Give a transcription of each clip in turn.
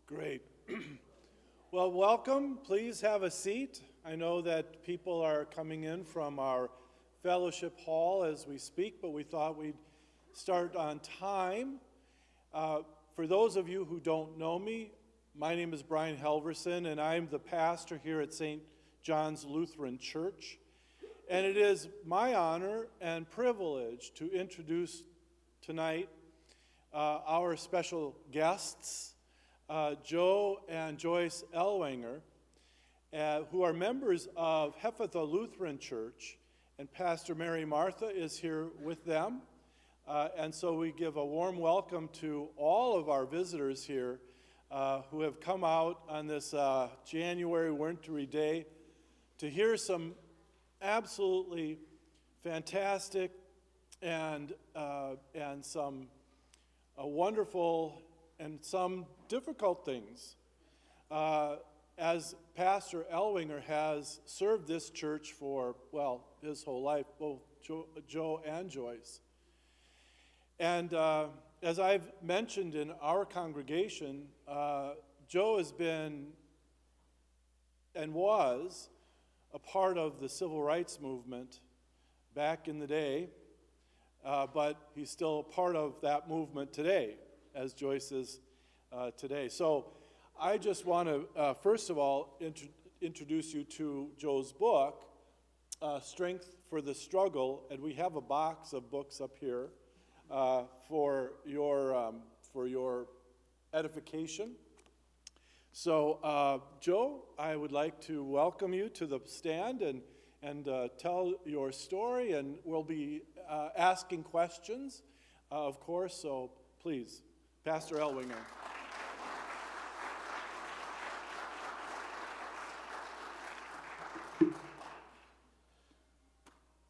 Great. Well, welcome. Please have a seat. I know that people are coming in from our fellowship hall as we speak, but we thought we'd start on time. For those of you who don't know me, my name is Brian Helverson, and I'm the pastor here at St. John's Lutheran Church. And it is my honor and privilege to introduce tonight our special guests, Joe and Joyce Ellwanger, who are members of Hephatha Lutheran Church, and Pastor Mary Martha is here with them. And so we give a warm welcome to all of our visitors here who have come out on this January wintry day to hear some absolutely fantastic and some wonderful and some difficult things. As Pastor Ellwanger has served this church for, well, his whole life, both Joe and Joyce. And as I've mentioned in our congregation, Joe has been and was a part of the civil rights movement back in the day, but he's still a part of that movement today, as Joyce is today. So I just want to, first of all, introduce you to Joe's book, Strength for the Struggle, and we have a box of books up here for your edification. So, Joe, I would like to welcome you to the stand and tell your story, and we'll be asking questions, of course, so please, Pastor Ellwanger.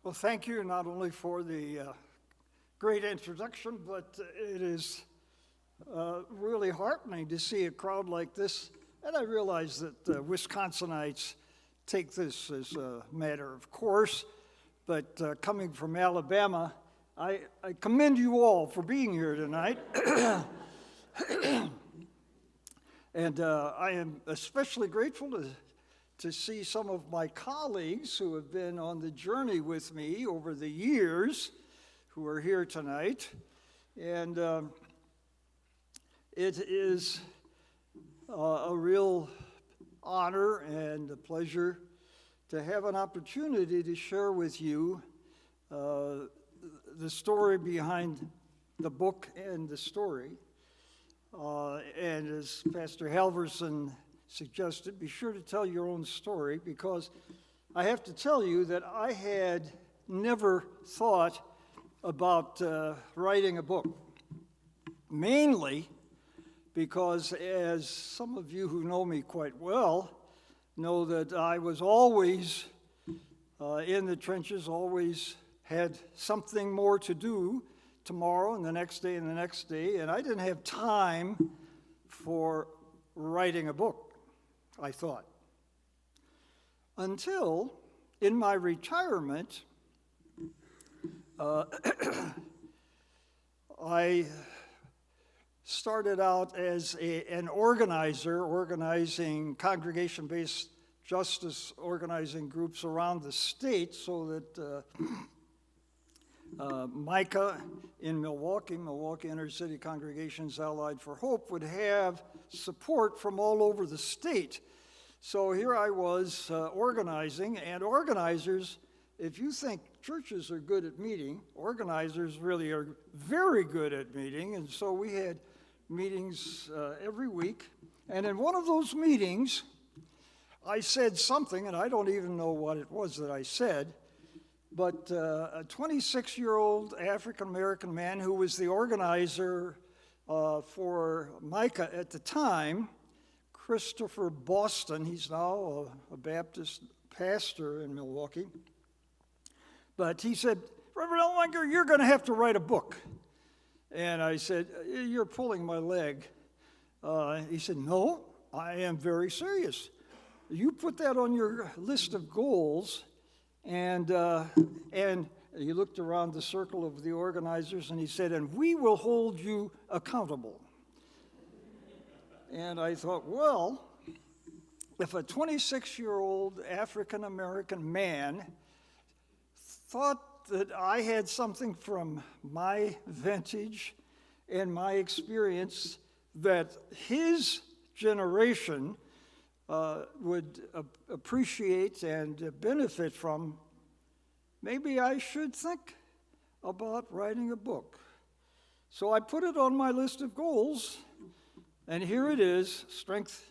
Well, thank you not only for the great introduction, but it is really heartening to see a crowd like this. And I realize that Wisconsinites take this as a matter of course, but coming from Alabama, I commend you all for being here tonight. And I am especially grateful to see some of my colleagues who have been on the journey with me over the years who are here tonight. And it is a real honor and a pleasure to have an opportunity to share with you the story behind the book and the story. And as Pastor Halverson suggested, be sure to tell your own story, because I have to tell you that I had never thought about writing a book, mainly because, as some of you who know me quite well know, that I was always in the trenches, always had something more to do tomorrow and the next day and the next day, and I didn't have time for writing a book, I thought. Until, in my retirement, I started out as an organizer, organizing congregation-based justice organizing groups around the state, so that Micah in Milwaukee Inner City Congregations Allied for Hope, would have support from all over the state. So here I was organizing, and organizers, if you think churches are good at meeting, organizers really are very good at meeting, and so we had meetings every week. And in one of those meetings, I said something, and I don't even know what it was that I said, but a 26-year-old African-American man who was the organizer for Micah at the time, Christopher Boston, he's now a Baptist pastor in Milwaukee, but he said, "Reverend Ellwanger, you're going to have to write a book." And I said, "You're pulling my leg." He said, "No, I am very serious. You put that on your list of goals." And he looked around the circle of the organizers and he said, "And we will hold you accountable." And I thought, well, if a 26-year-old African-American man thought that I had something from my vintage and my experience that his generation would appreciate and benefit from, maybe I should think about writing a book. So I put it on my list of goals, and here it is, Strength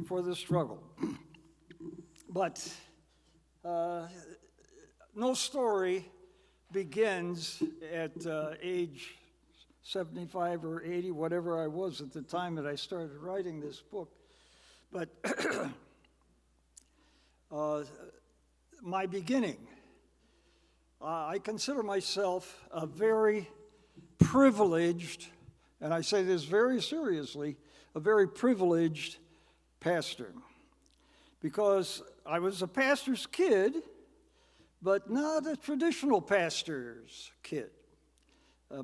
for the Struggle. But no story begins at age 75 or 80, whatever I was at the time that I started writing this book. But my beginning, I consider myself a very privileged, and I say this very seriously, a very privileged pastor. Because I was a pastor's kid, but not a traditional pastor's kid.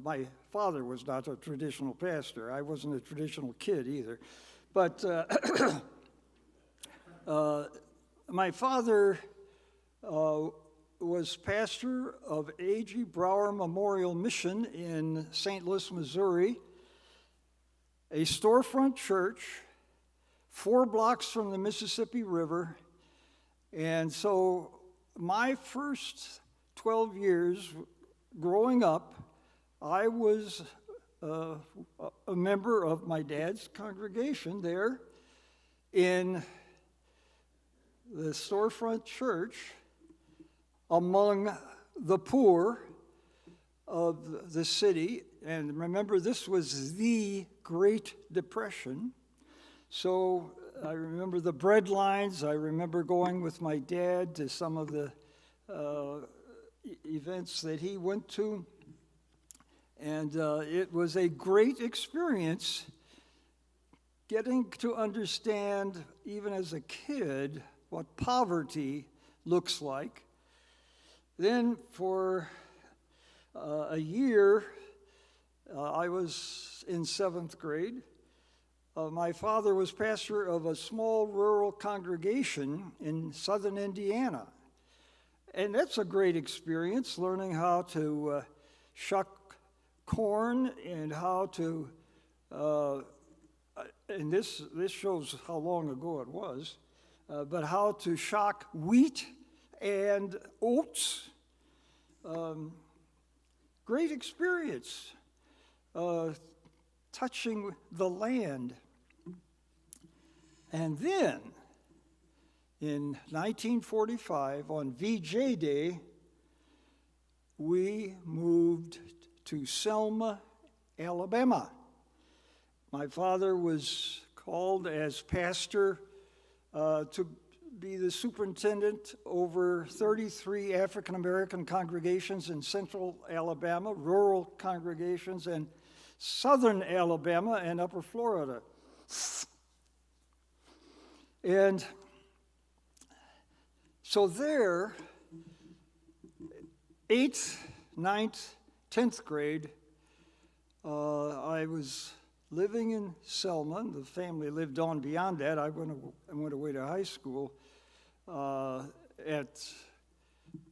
My father was not a traditional pastor. I wasn't a traditional kid either. But my father was pastor of A.G. Brower Memorial Mission in St. Louis, Missouri, a storefront church 4 blocks from the Mississippi River. And so my first 12 years growing up, I was a member of my dad's congregation there in the storefront church among the poor of the city. And remember, this was the Great Depression. So I remember the bread lines. I remember going with my dad to some of the events that he went to. And it was a great experience getting to understand, even as a kid, what poverty looks like. Then for a year, I was in 7th grade. My father was pastor of a small rural congregation in southern Indiana. And that's a great experience, learning how to shuck corn and how to, and this shows how long ago it was, but how to shock wheat and oats. Great experience, touching the land. And then, in 1945, on VJ Day, we moved to Selma, Alabama. My father was called as pastor to be the superintendent over 33 African-American congregations in central Alabama, rural congregations, and southern Alabama and upper Florida. And so there, 8th, 9th, 10th grade, I was living in Selma. The family lived on beyond that. I went away to high school at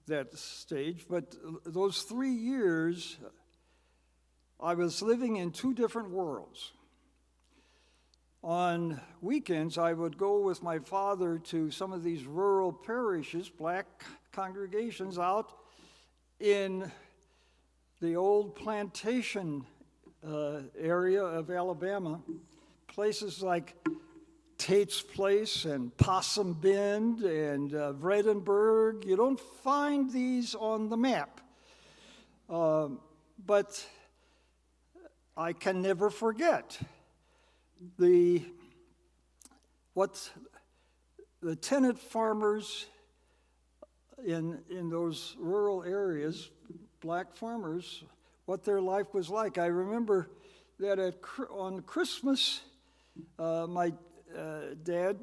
that stage. But those 3 years, I was living in 2 different worlds. On weekends, I would go with my father to some of these rural parishes, black congregations out in the old plantation area of Alabama, places like Tate's Place and Possum Bend and Vredenburg. You don't find these on the map. But I can never forget what the tenant farmers in those rural areas, black farmers, what their life was like. I remember that on Christmas, my dad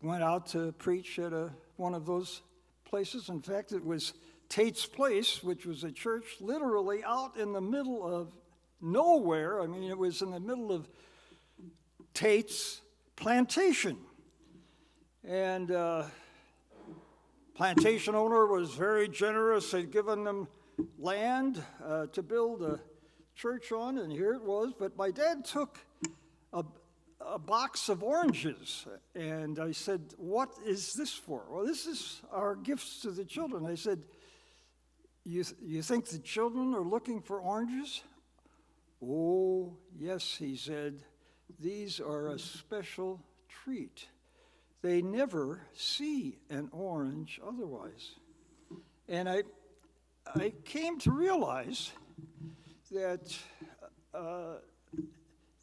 went out to preach at one of those places. In fact, it was Tate's Place, which was a church literally out in the middle of nowhere. I mean, it was in the middle of Tate's plantation. And plantation owner was very generous, had given them land to build a church on, and here it was. But my dad took a box of oranges, and I said, "What is this for?" "Well, this is our gifts to the children." I said, you think the children are looking for oranges?" "Oh, yes," he said, "these are a special treat. They never see an orange otherwise." And I came to realize that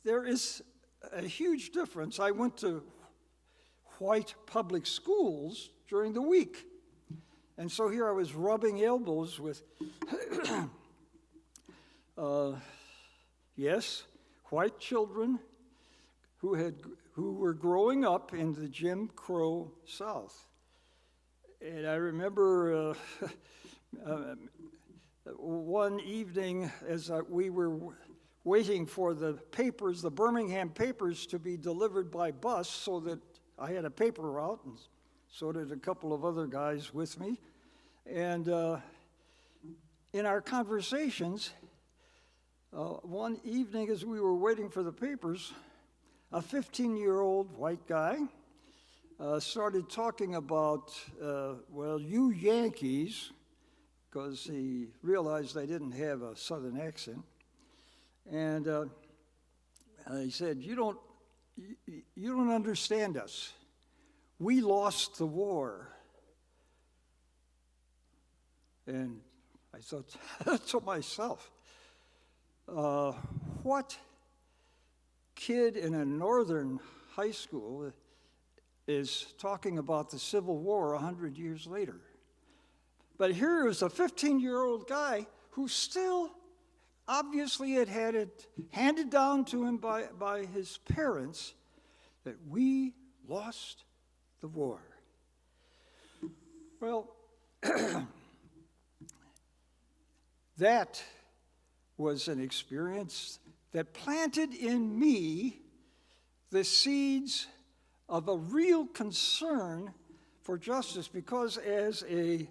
there is a huge difference. I went to white public schools during the week. And so here I was rubbing elbows with, yes, white children who were growing up in the Jim Crow South. And I remember one evening as we were waiting for the papers, the Birmingham papers, to be delivered by bus, so that I had a paper route, and so did a couple of other guys with me. And in our conversations, one evening as we were waiting for the papers, a 15-year-old white guy started talking about, well, you Yankees, because he realized I didn't have a Southern accent. And he said, you don't understand us. We lost the war. And I thought to myself, what kid in a northern high school is talking about the Civil War 100 years later? But here is a 15-year-old guy who still obviously had it handed down to him by his parents that we lost the war. Well, that was an experience that planted in me the seeds of a real concern for justice, because as a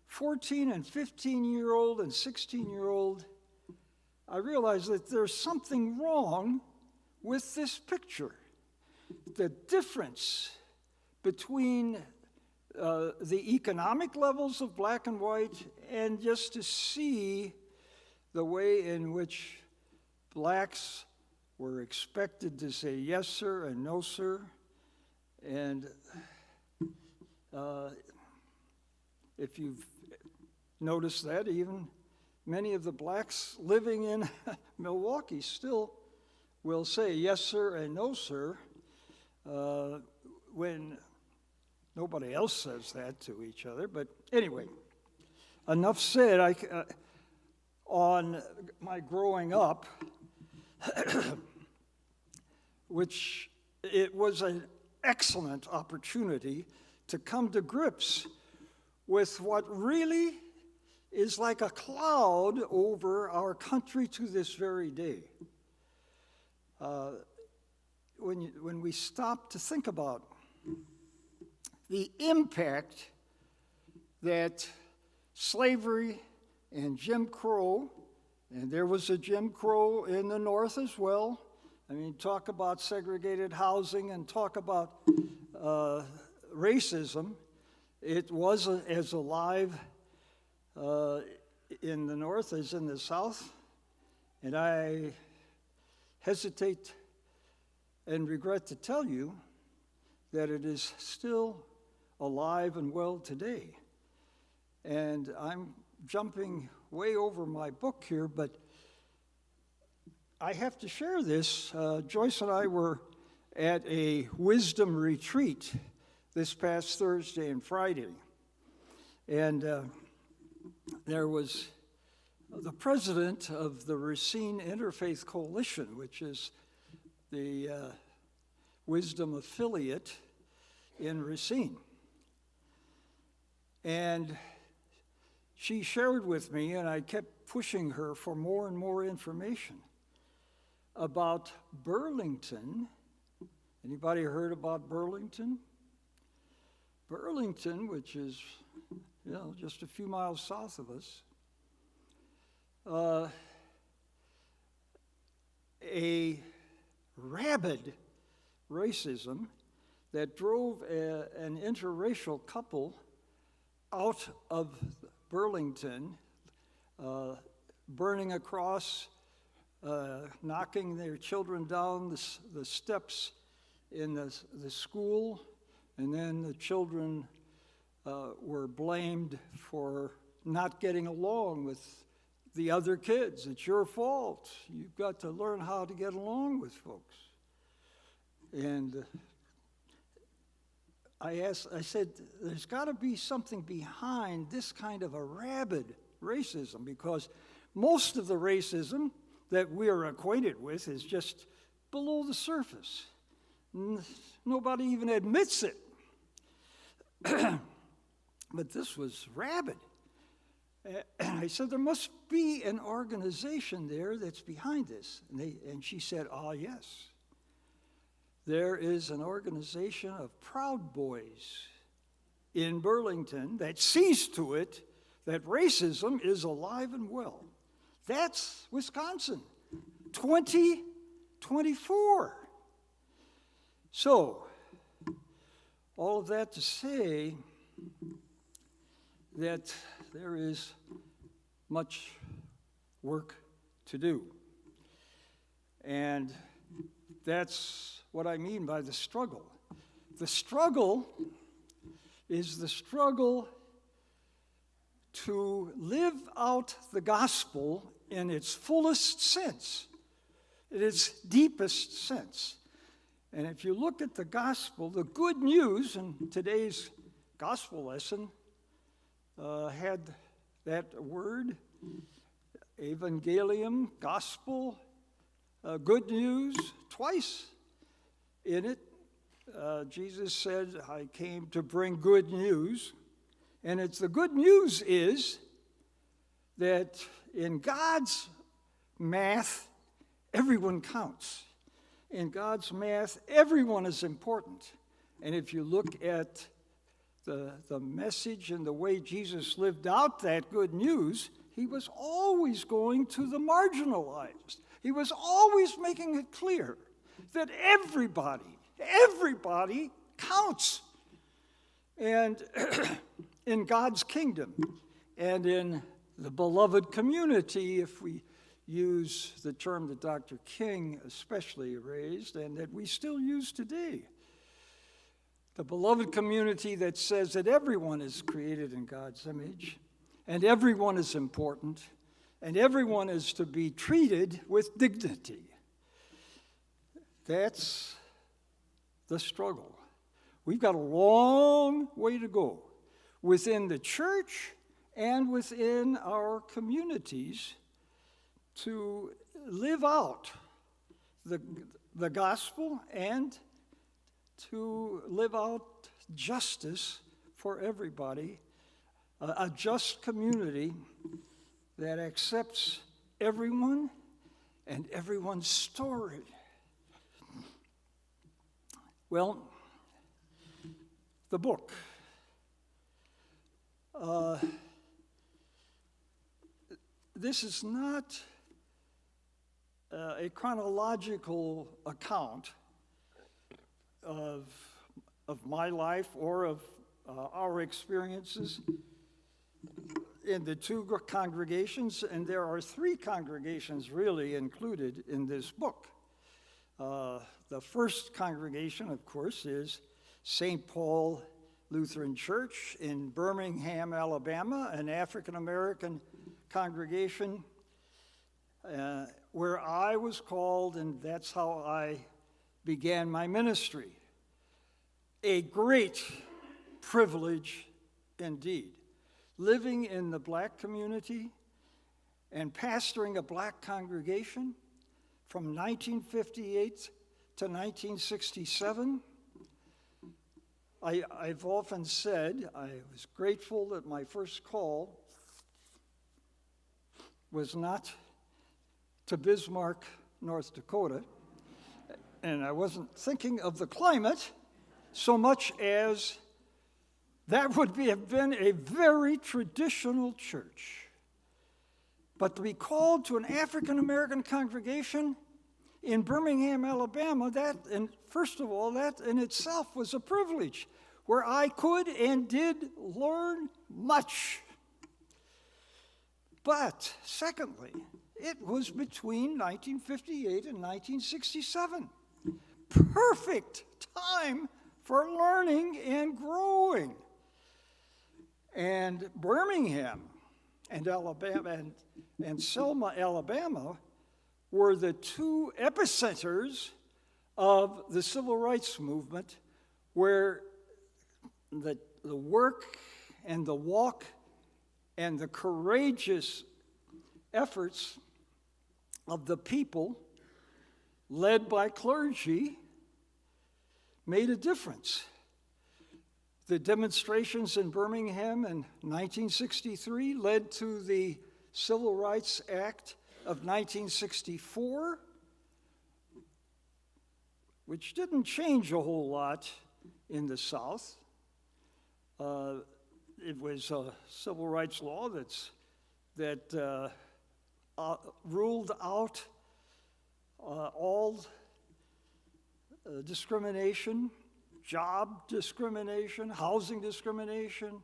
14 and 15-year-old and 16-year-old, I realized that there's something wrong with this picture. The difference between the economic levels of black and white, and just to see the way in which blacks were expected to say yes, sir, and no, sir. And if you've noticed that, even many of the blacks living in Milwaukee still will say yes, sir, and no, sir, when nobody else says that to each other. But anyway, enough said. On my growing up, which it was an excellent opportunity to come to grips with what really is like a cloud over our country to this very day. When we stop to think about the impact that slavery and Jim Crow, and there was a Jim Crow in the North as well. I mean, talk about segregated housing and talk about racism. It was as alive in the North as in the South. And I hesitate and regret to tell you that it is still alive and well today. And I'm jumping way over my book here, but I have to share this. Joyce and I were at a wisdom retreat this past Thursday and Friday. And there was the president of the Racine Interfaith Coalition, which is the wisdom affiliate in Racine. And she shared with me, and I kept pushing her for more and more information about Burlington Anybody heard about Burlington? Burlington, which is, just a few miles south of us, a rabid racism that drove an interracial couple out of Burlington, burning across, knocking their children down the steps in the school, and then the children were blamed for not getting along with the other kids. It's your fault. You've got to learn how to get along with folks. And I said, there's got to be something behind this kind of a rabid racism, because most of the racism that we are acquainted with is just below the surface. Nobody even admits it. But this was rabid. And I said, there must be an organization there that's behind this. And she said, yes. There is an organization of Proud Boys in Burlington that sees to it that racism is alive and well. That's Wisconsin, 2024. So, all of that to say that there is much work to do. And that's what I mean by the struggle. The struggle is the struggle to live out the gospel in its fullest sense, in its deepest sense. And if you look at the gospel, the good news, and today's gospel lesson had that word, evangelium, gospel, good news, twice in it. Jesus said, I came to bring good news. And it's the good news is that in God's math, everyone counts. In God's math, everyone is important. And if you look at the message and the way Jesus lived out that good news, he was always going to the marginalized. He was always making it clear that everybody counts. And in God's kingdom and in the beloved community, if we use the term that Dr. King especially raised and that we still use today, the beloved community that says that everyone is created in God's image and everyone is important and everyone is to be treated with dignity. That's the struggle. We've got a long way to go within the church and within our communities to live out the gospel and to live out justice for everybody, a just community that accepts everyone and everyone's story. Well, the book. This is not a chronological account of my life or of our experiences in the two congregations, and there are three congregations really included in this book. The first congregation, of course, is St. Paul Lutheran Church in Birmingham, Alabama, an African-American congregation where I was called, and that's how I began my ministry. A great privilege indeed. Living in the black community and pastoring a black congregation from 1958 to 1967. I've often said I was grateful that my first call was not to Bismarck, North Dakota, and I wasn't thinking of the climate so much as that would have been a very traditional church. But to be called to an African-American congregation in Birmingham, Alabama, and first of all, that in itself was a privilege, where I could and did learn much. But secondly, it was between 1958 and 1967. Perfect time for learning and growing. And Birmingham and Alabama and Selma, Alabama, were the two epicenters of the civil rights movement, where the work and the walk and the courageous efforts of the people, led by clergy, made a difference. The demonstrations in Birmingham in 1963 led to the Civil Rights Act of 1964, which didn't change a whole lot in the South. It was a civil rights law that ruled out all discrimination, job discrimination, housing discrimination,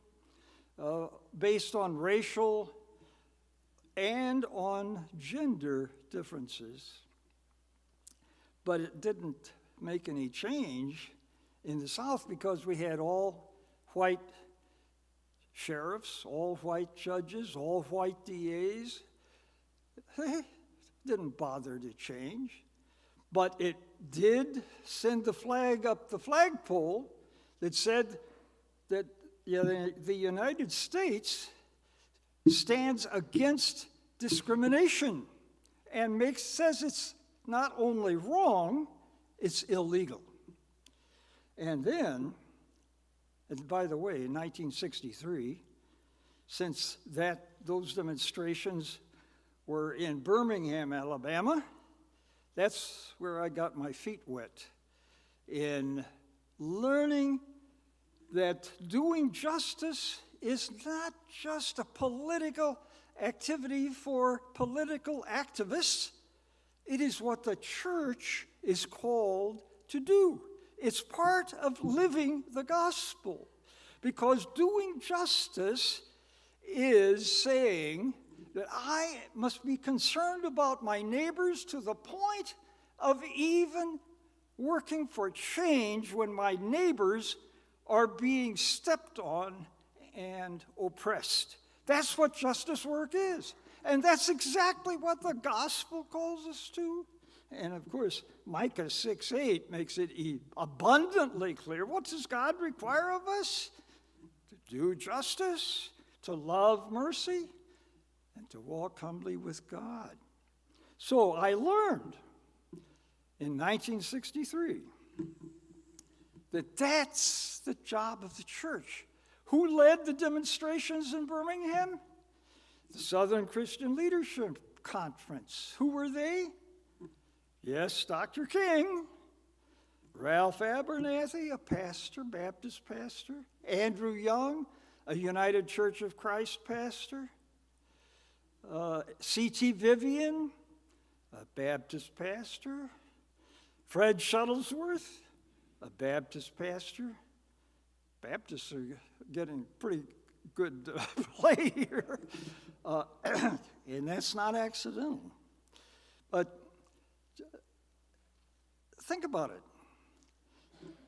based on racial and on gender differences. But it didn't make any change in the South because we had all white sheriffs, all white judges, all white DAs. They didn't bother to change. But it did send the flag up the flagpole that said that the United States stands against discrimination and says it's not only wrong, it's illegal. And then, and by the way, in 1963, since those demonstrations were in Birmingham, Alabama, that's where I got my feet wet in learning that doing justice is not just a political activity for political activists. It is what the church is called to do. It's part of living the gospel, because doing justice is saying that I must be concerned about my neighbors to the point of even working for change when my neighbors are being stepped on and oppressed. That's what justice work is. And that's exactly what the gospel calls us to. And of course, Micah 6:8 makes it abundantly clear. What does God require of us? To do justice, to love mercy, and to walk humbly with God. So I learned in 1963 that that's the job of the church. Who led the demonstrations in Birmingham? The Southern Christian Leadership Conference. Who were they? Yes, Dr. King, Ralph Abernathy, a pastor, Baptist pastor, Andrew Young, a United Church of Christ pastor, C.T. Vivian, a Baptist pastor, Fred Shuttlesworth, a Baptist pastor. Baptists are getting pretty good play here, and that's not accidental. But think about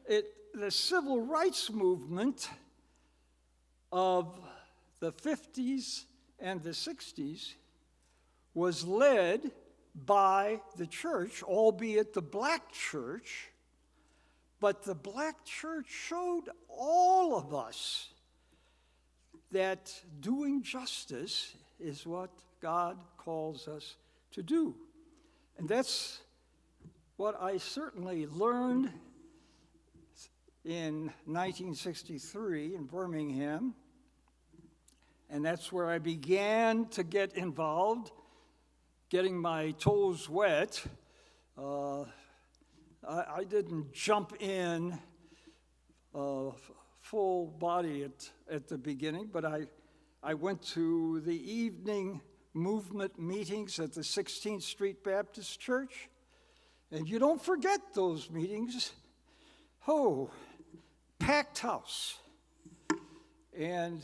it. The civil rights movement of the 50s and the 60s was led by the church, albeit the black church, but the black church showed all of us that doing justice is what God calls us to do. And that's what I certainly learned in 1963 in Birmingham. And that's where I began to get involved, getting my toes wet. I didn't jump in full body at the beginning, but I went to the evening movement meetings at the 16th Street Baptist Church. And you don't forget those meetings. Oh, packed house. And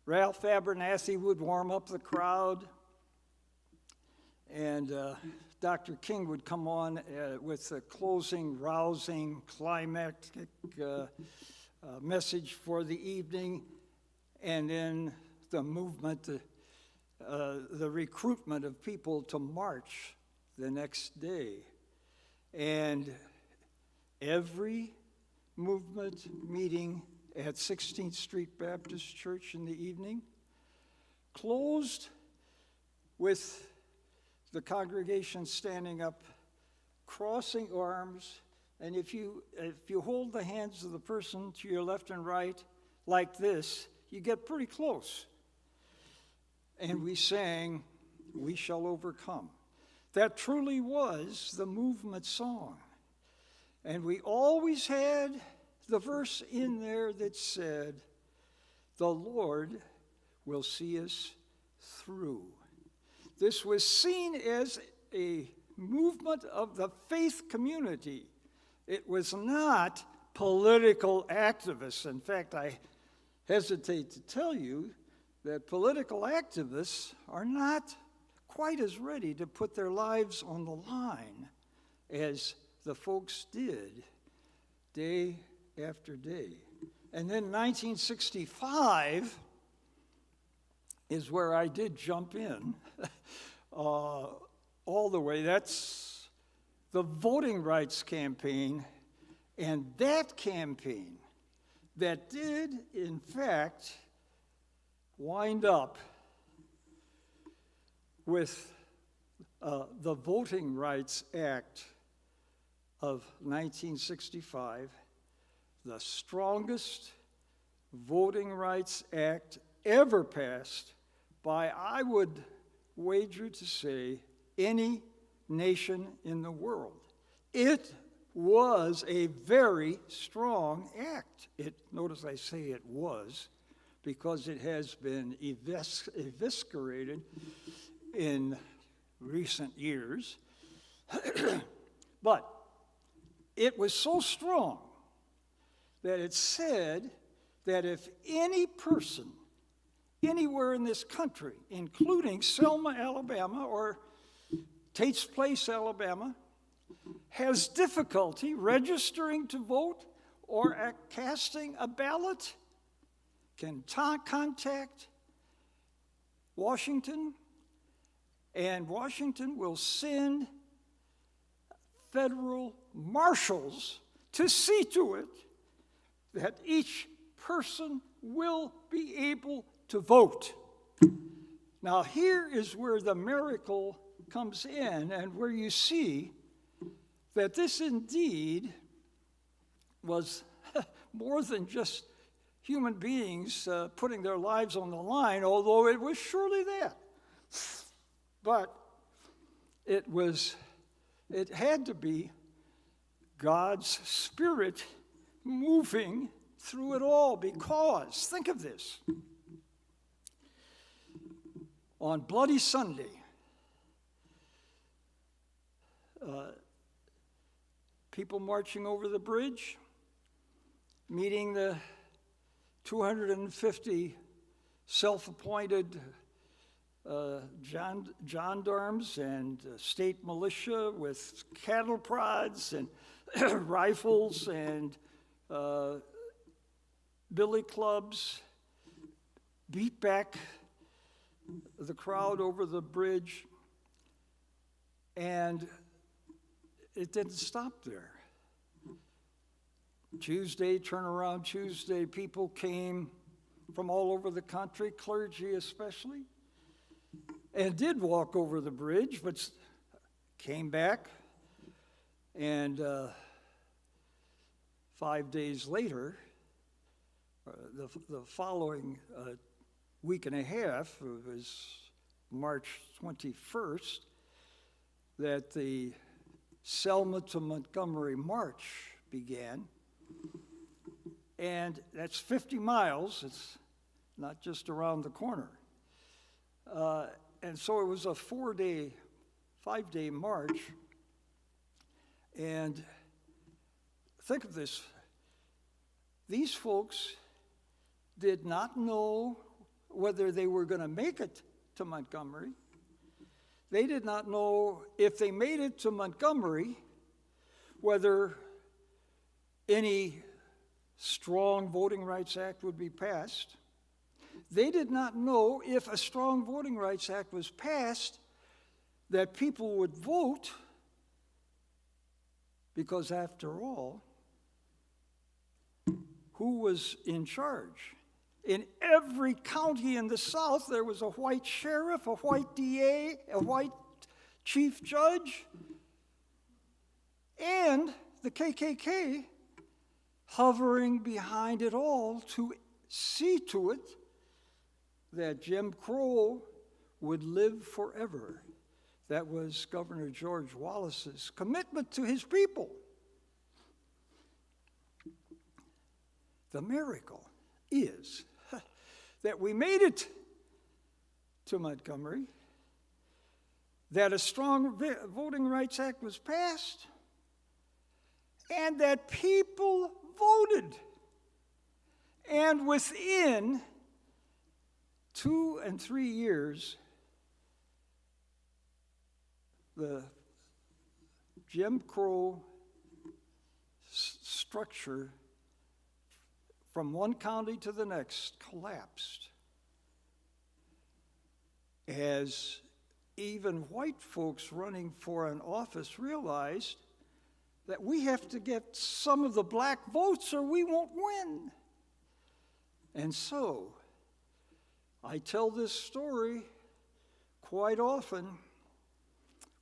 Ralph Abernathy would warm up the crowd. And Dr. King would come on with a closing, rousing, climactic message for the evening. And then the movement, the recruitment of people to march the next day. And every movement meeting at 16th Street Baptist Church in the evening closed with the congregation standing up, crossing arms, and if you hold the hands of the person to your left and right like this, you get pretty close. And we sang, "We Shall Overcome." That truly was the movement song. And we always had the verse in there that said, "The Lord will see us through." This was seen as a movement of the faith community. It was not political activists. In fact, I hesitate to tell you that political activists are not quite as ready to put their lives on the line as the folks did day after day. And then 1965 is where I did jump in all the way. That's the voting rights campaign, and that campaign that did, in fact, wind up with the Voting Rights Act of 1965, the strongest voting rights act ever passed by, I would wager to say, any nation in the world. It was a very strong act. Notice I say it was, because it has been eviscerated in recent years. But it was so strong that it said that if any person anywhere in this country, including Selma, Alabama, or Tate's Place, Alabama, has difficulty registering to vote or casting a ballot, can contact Washington, and Washington will send federal marshals to see to it that each person will be able to vote. Now, here is where the miracle comes in, and where you see that this indeed was more than just human beings putting their lives on the line, although it was surely that. But it had to be God's Spirit moving through it all, because, think of this, on Bloody Sunday, people marching over the bridge, meeting the 250 self-appointed gendarmes and state militia with cattle prods and rifles and billy clubs, beat back the crowd over the bridge, and it didn't stop there. Turnaround Tuesday, people came from all over the country, clergy especially, and did walk over the bridge, but came back, and 5 days later, the following week and a half, it was March 21st, that the Selma to Montgomery March began. And that's 50 miles. It's not just around the corner. And so it was a 5-day march. And think of this. These folks did not know whether they were going to make it to Montgomery. They did not know if they made it to Montgomery, whether any strong Voting Rights Act would be passed. They did not know if a strong Voting Rights Act was passed that people would vote, because after all, who was in charge? In every county in the South, there was a white sheriff, a white DA, a white chief judge, and the KKK hovering behind it all to see to it that Jim Crow would live forever. That was Governor George Wallace's commitment to his people. The miracle is that we made it to Montgomery, that a strong Voting Rights Act was passed, and that people voted. And within 2 and 3 years, the Jim Crow structure from one county to the next collapsed, as even white folks running for an office realized that we have to get some of the black votes or we won't win. And so, I tell this story quite often.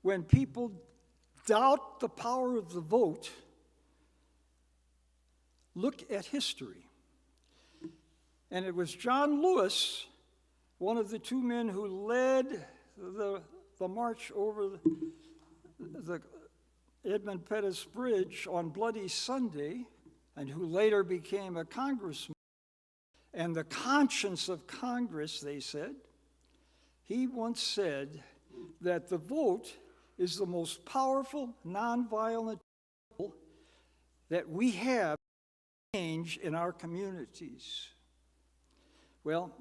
When people doubt the power of the vote, look at history. And it was John Lewis, one of the two men who led the march over the Edmund Pettus Bridge on Bloody Sunday, and who later became a congressman, and the conscience of Congress, they said. He once said that the vote is the most powerful, nonviolent tool that we have to change in our communities. Well,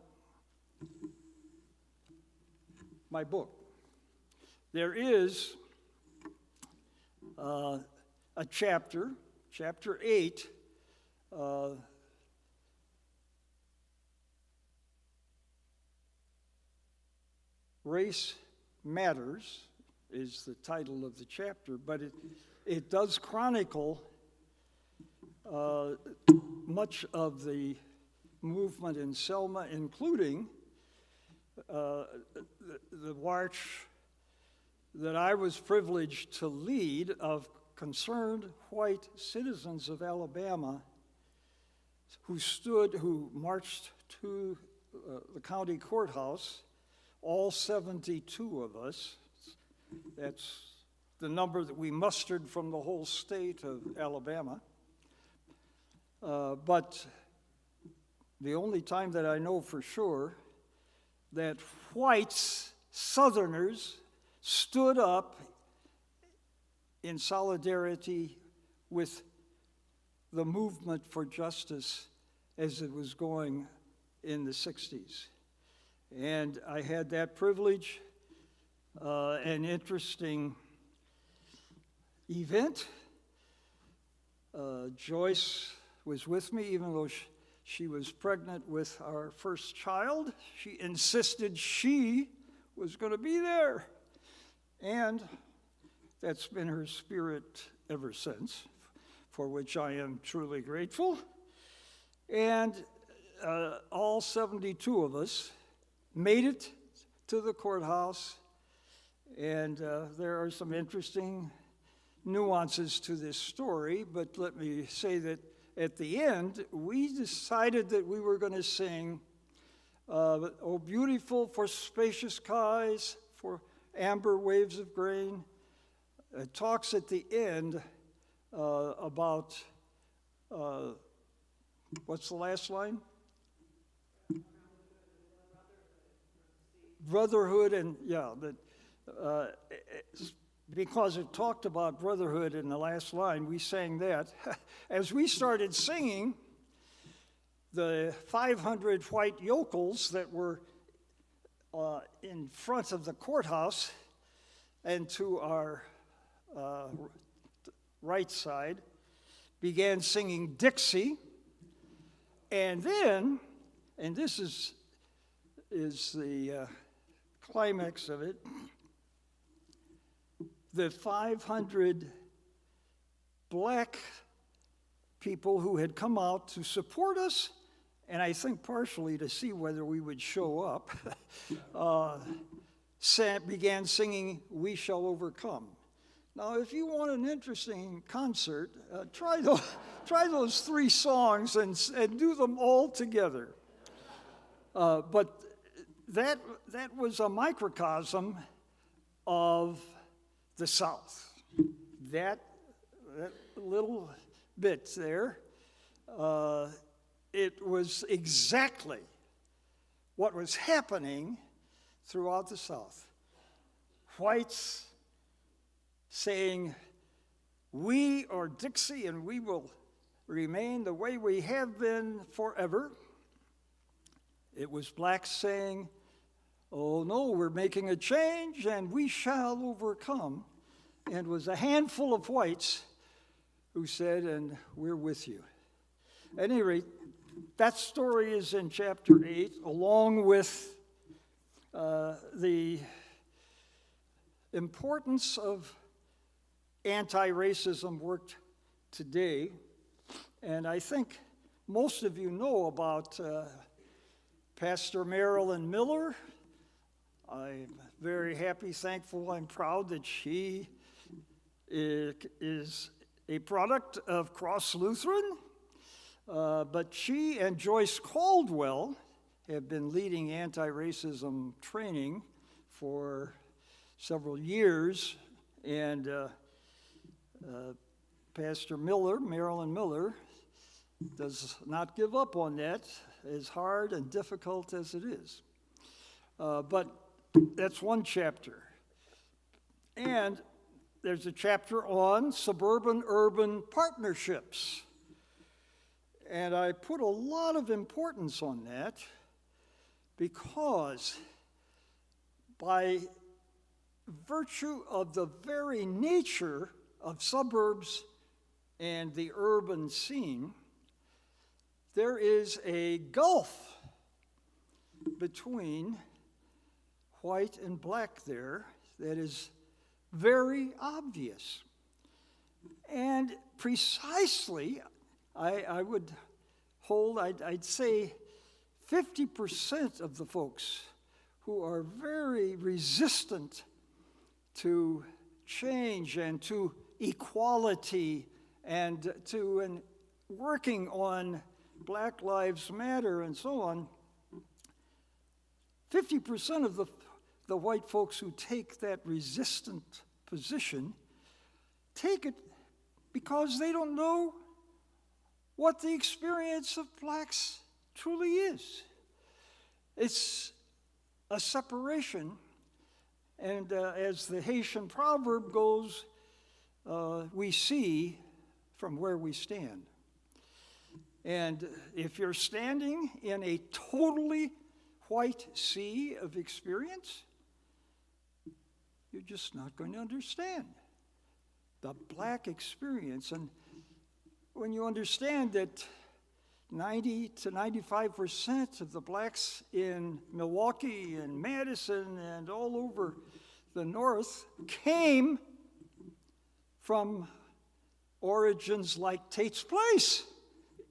my book. There is a chapter 8, Race Matters is the title of the chapter, but it does chronicle much of the movement in Selma, including the march that I was privileged to lead of concerned white citizens of Alabama who marched to the county courthouse, all 72 of us. That's the number that we mustered from the whole state of Alabama. But the only time that I know for sure that whites, Southerners, stood up in solidarity with the movement for justice as it was going in the 60s. And I had that privilege, an interesting event. Joyce was with me, even though she was pregnant with our first child. She insisted she was going to be there. And that's been her spirit ever since, for which I am truly grateful. And all 72 of us made it to the courthouse, and there are some interesting nuances to this story, but let me say that at the end, we decided that we were going to sing, "Oh, beautiful for spacious skies, for amber waves of grain, it talks at the end about, what's the last line? Brotherhood and, yeah, because it talked about brotherhood in the last line, we sang that. As we started singing, the 500 white yokels that were in front of the courthouse and to our right side began singing Dixie. And then, and this is the climax of it, the 500 black people who had come out to support us, and I think partially to see whether we would show up, began singing "We Shall Overcome." Now, if you want an interesting concert, try those three songs and do them all together. But that was a microcosm of the South. That little bit there, it was exactly what was happening throughout the South. Whites saying, "We are Dixie and we will remain the way we have been forever." It was blacks saying, "Oh no, we're making a change and we shall overcome." And it was a handful of whites who said, "And we're with you." At any rate, that story is in chapter 8, along with the importance of anti-racism work today. And I think most of you know about Pastor Marilyn Miller. I'm very happy, thankful, I'm proud that she is a product of Cross Lutheran. But she and Joyce Caldwell have been leading anti-racism training for several years. And Pastor Miller, Marilyn Miller, does not give up on that, as hard and difficult as it is. But that's one chapter. And there's a chapter on suburban-urban partnerships. And I put a lot of importance on that because by virtue of the very nature of suburbs and the urban scene, there is a gulf between white and black there that is very obvious. And precisely, I would hold, I'd say 50% of the folks who are very resistant to change and to equality and to working on Black Lives Matter and so on, 50% of the white folks who take that resistant position take it because they don't know what the experience of blacks truly is. It's a separation, and as the Haitian proverb goes, we see from where we stand. And if you're standing in a totally white sea of experience, you're just not going to understand the black experience. And when you understand that 90 to 95% of the blacks in Milwaukee and Madison and all over the North came from origins like Tate's Place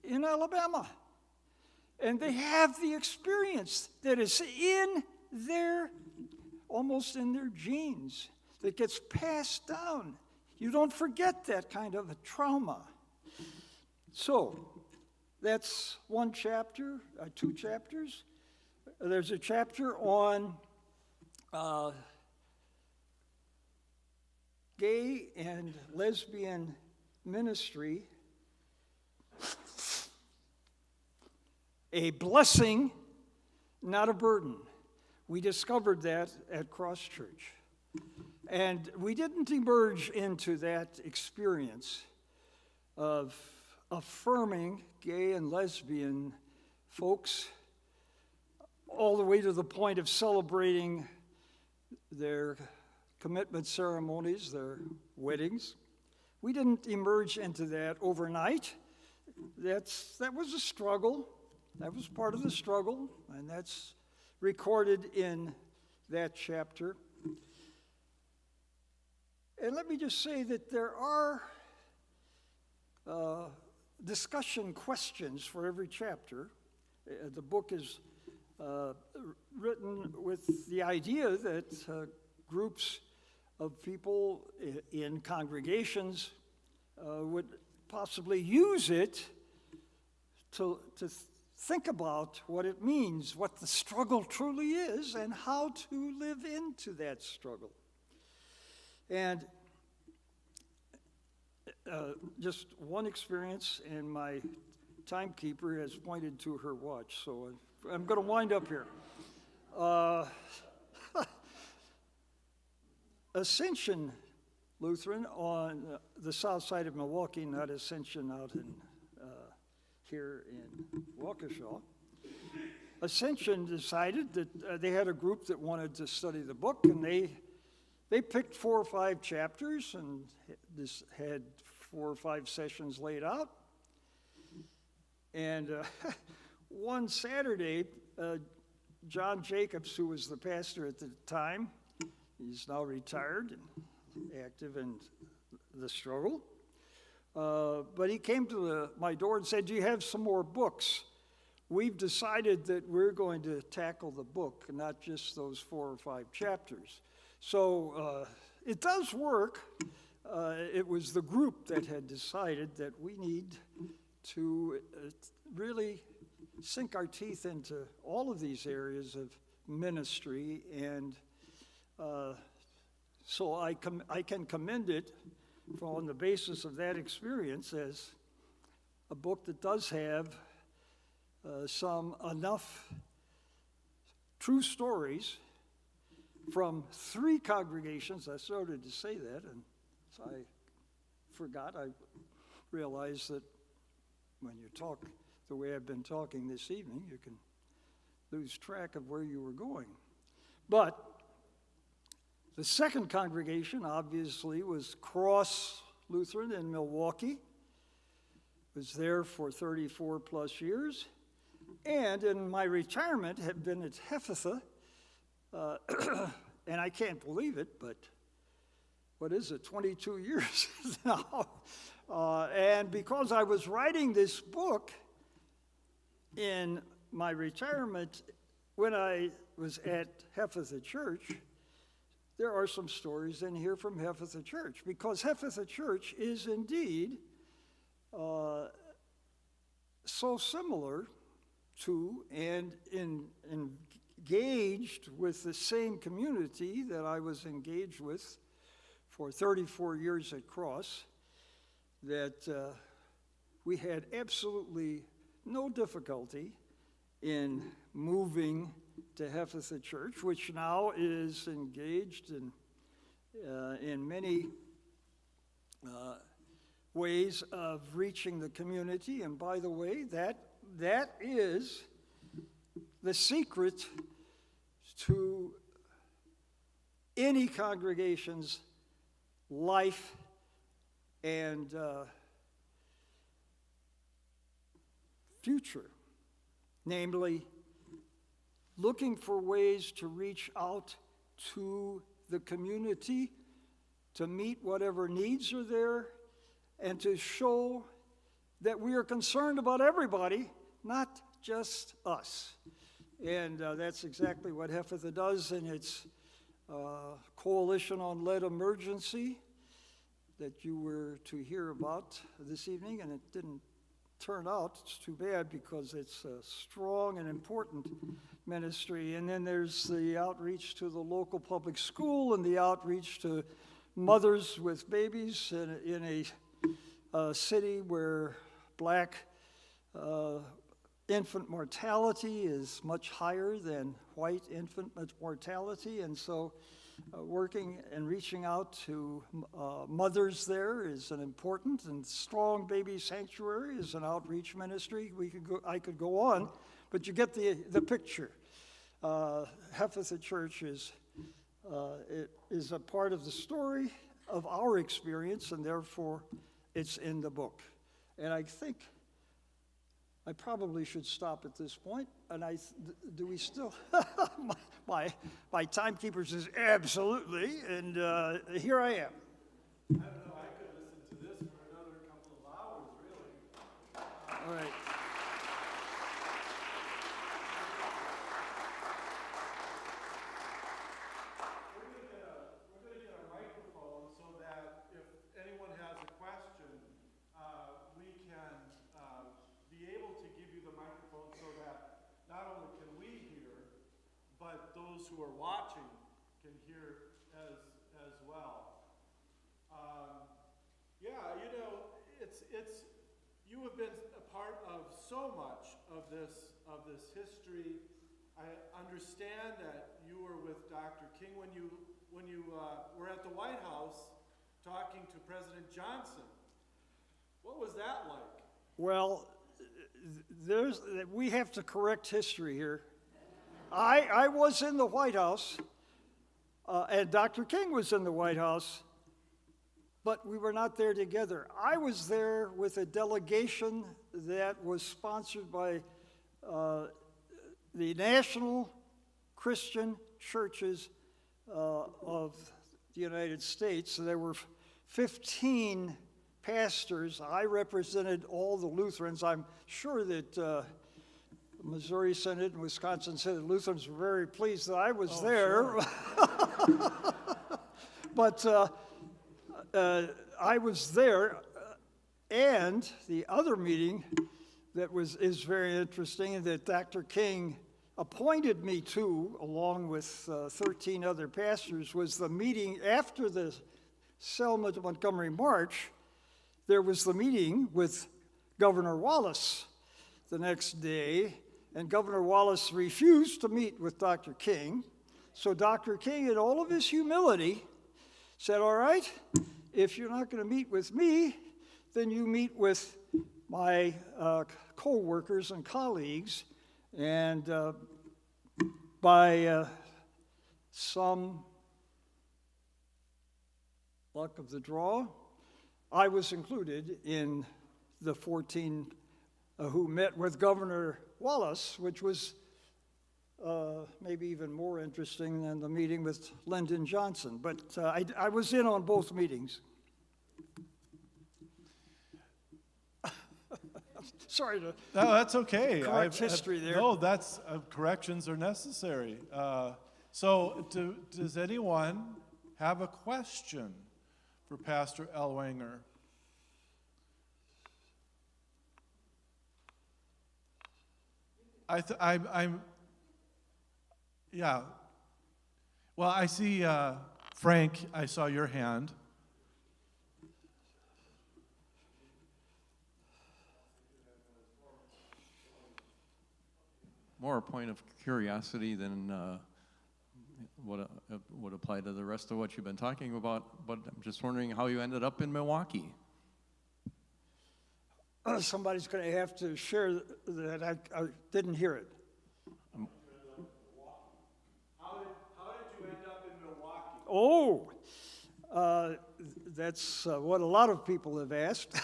in Alabama. And they have the experience that is in their, almost in their genes, that gets passed down. You don't forget that kind of a trauma. So, that's one chapter, two chapters. There's a chapter on gay and lesbian ministry a blessing, not a burden. We discovered that at Cross Church. And we didn't emerge into that experience of affirming gay and lesbian folks all the way to the point of celebrating their commitment ceremonies, their weddings. We didn't emerge into that overnight. That was a struggle. That was part of the struggle, and that's recorded in that chapter. And let me just say that there are discussion questions for every chapter. The book is written with the idea that groups of people in congregations would possibly use it to think about what it means, what the struggle truly is, and how to live into that struggle. And just one experience, and my timekeeper has pointed to her watch, so I'm going to wind up here. Ascension Lutheran on the south side of Milwaukee, not Ascension out in here in Waukesha. Ascension decided that they had a group that wanted to study the book, and they picked 4 or 5 chapters and this had 4 or 5 sessions laid out. And one Saturday, John Jacobs, who was the pastor at the time, he's now retired and active in the struggle, but he came to my door and said, "Do you have some more books? We've decided that we're going to tackle the book, not just those 4 or 5 chapters." So it does work. It was the group that had decided that we need to really sink our teeth into all of these areas of ministry, and so I can commend it on the basis of that experience as a book that does have enough true stories from 3 congregations. I started to say that, and so I forgot. I realized that when you talk the way I've been talking this evening, you can lose track of where you were going. But the second congregation, obviously, was Cross Lutheran in Milwaukee. Was there for 34 plus years. And in my retirement, had been at Hephatha, and I can't believe it, but what is it, 22 years now. And because I was writing this book in my retirement, when I was at Hephatha Church, there are some stories in here from Hephatha Church, because Hephatha Church is indeed so similar to and engaged with the same community that I was engaged with for 34 years at Cross, that we had absolutely no difficulty in moving to Hephatha Church, which now is engaged in many ways of reaching the community. And by the way, that is the secret to any congregation's life and future, namely looking for ways to reach out to the community, to meet whatever needs are there, and to show that we are concerned about everybody, not just us. And that's exactly what Hephatha does in its Coalition on Lead Emergency that you were to hear about this evening, and it didn't turn out. It's too bad, because it's a strong and important ministry. And then there's the outreach to the local public school and the outreach to mothers with babies in a city where black infant mortality is much higher than white infant mortality, and so working and reaching out to mothers there is an important and strong baby sanctuary is an outreach ministry. I could go on, but you get the picture. Hephatha Church is a part of the story of our experience, and therefore it's in the book. And I think I probably should stop at this point. And do we still? my timekeeper says absolutely, and here I am. I don't know, I could listen to this for another couple of hours, really. All right. We're going to get a microphone so that if anyone has a question, we can be able to give you the microphone so that not only can we hear, but those who are watching can hear as well. Yeah, you know, it's you have been a part of so much of this history. I understand that you were with Dr. King when you were at the White House talking to President Johnson. What was that like? Well, we have to correct history here. I was in the White House, and Dr. King was in the White House, but we were not there together. I was there with a delegation that was sponsored by the National Christian Churches of the United States. There were 15 pastors. I represented all the Lutherans. I'm sure that Missouri Synod and Wisconsin Synod Lutherans were very pleased that I was there. Sure. But I was there, and the other meeting that is very interesting and that Dr. King appointed me to, along with 13 other pastors, was the meeting after the Selma to Montgomery March. There was the meeting with Governor Wallace the next day, and Governor Wallace refused to meet with Dr. King. So Dr. King, in all of his humility, said, all right, if you're not going to meet with me, then you meet with my co-workers and colleagues. And by some luck of the draw, I was included in the 14 who met with Governor Wallace, which was maybe even more interesting than the meeting with Lyndon Johnson. But I was in on both meetings. Sorry to No, that's okay. correct history there. No, that's corrections are necessary. So, does anyone have a question for Pastor Ellwanger? I'm. Yeah. Well, I see Frank. I saw your hand. More a point of curiosity than what would apply to the rest of what you've been talking about, but I'm just wondering how you ended up in Milwaukee. Somebody's going to have to share that. I didn't hear it. How did you end up in Milwaukee? Oh, that's what a lot of people have asked.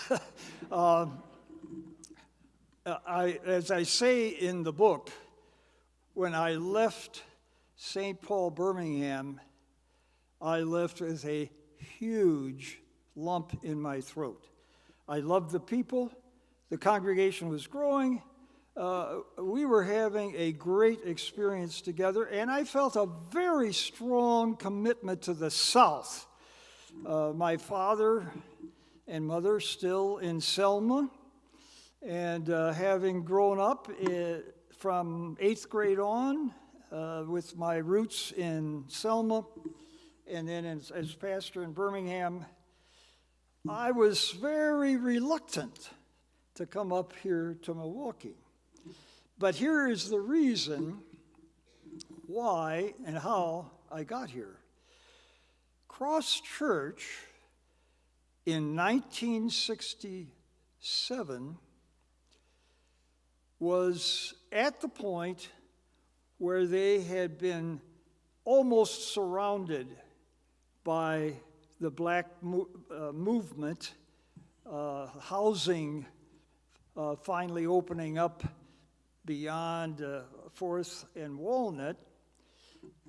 As I say in the book, when I left St. Paul, Birmingham, I left with a huge lump in my throat. I loved the people. The congregation was growing. We were having a great experience together, and I felt a very strong commitment to the South. My father and mother still in Selma, and having grown up from 8th grade on with my roots in Selma, and then as pastor in Birmingham, I was very reluctant to come up here to Milwaukee. But here is the reason why and how I got here. Cross Church in 1967 was at the point where they had been almost surrounded by the black movement, housing finally opening up beyond 4th and Walnut.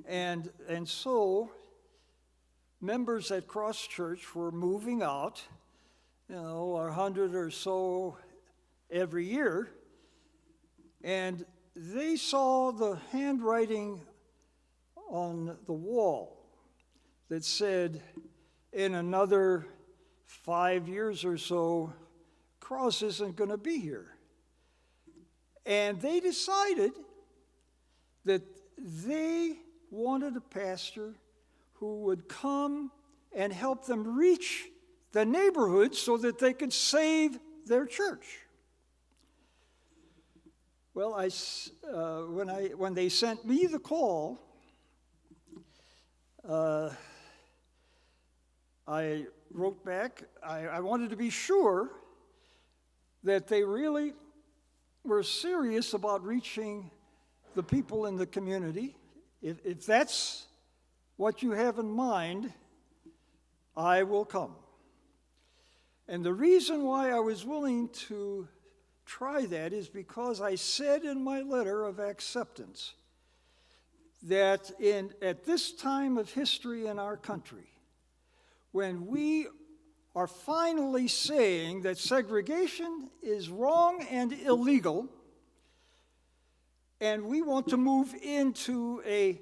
And so members at Cross Church were moving out, 100 or so every year, and they saw the handwriting on the wall that said, in another 5 years or so, Cross isn't going to be here. And they decided that they wanted a pastor who would come and help them reach the neighborhood so that they could save their church. Well, when they sent me the call, I wrote back. I wanted to be sure that they really were serious about reaching the people in the community. If that's what you have in mind, I will come. And the reason why I was willing to try that is because I said in my letter of acceptance that at this time of history in our country, when we are finally saying that segregation is wrong and illegal, and we want to move into a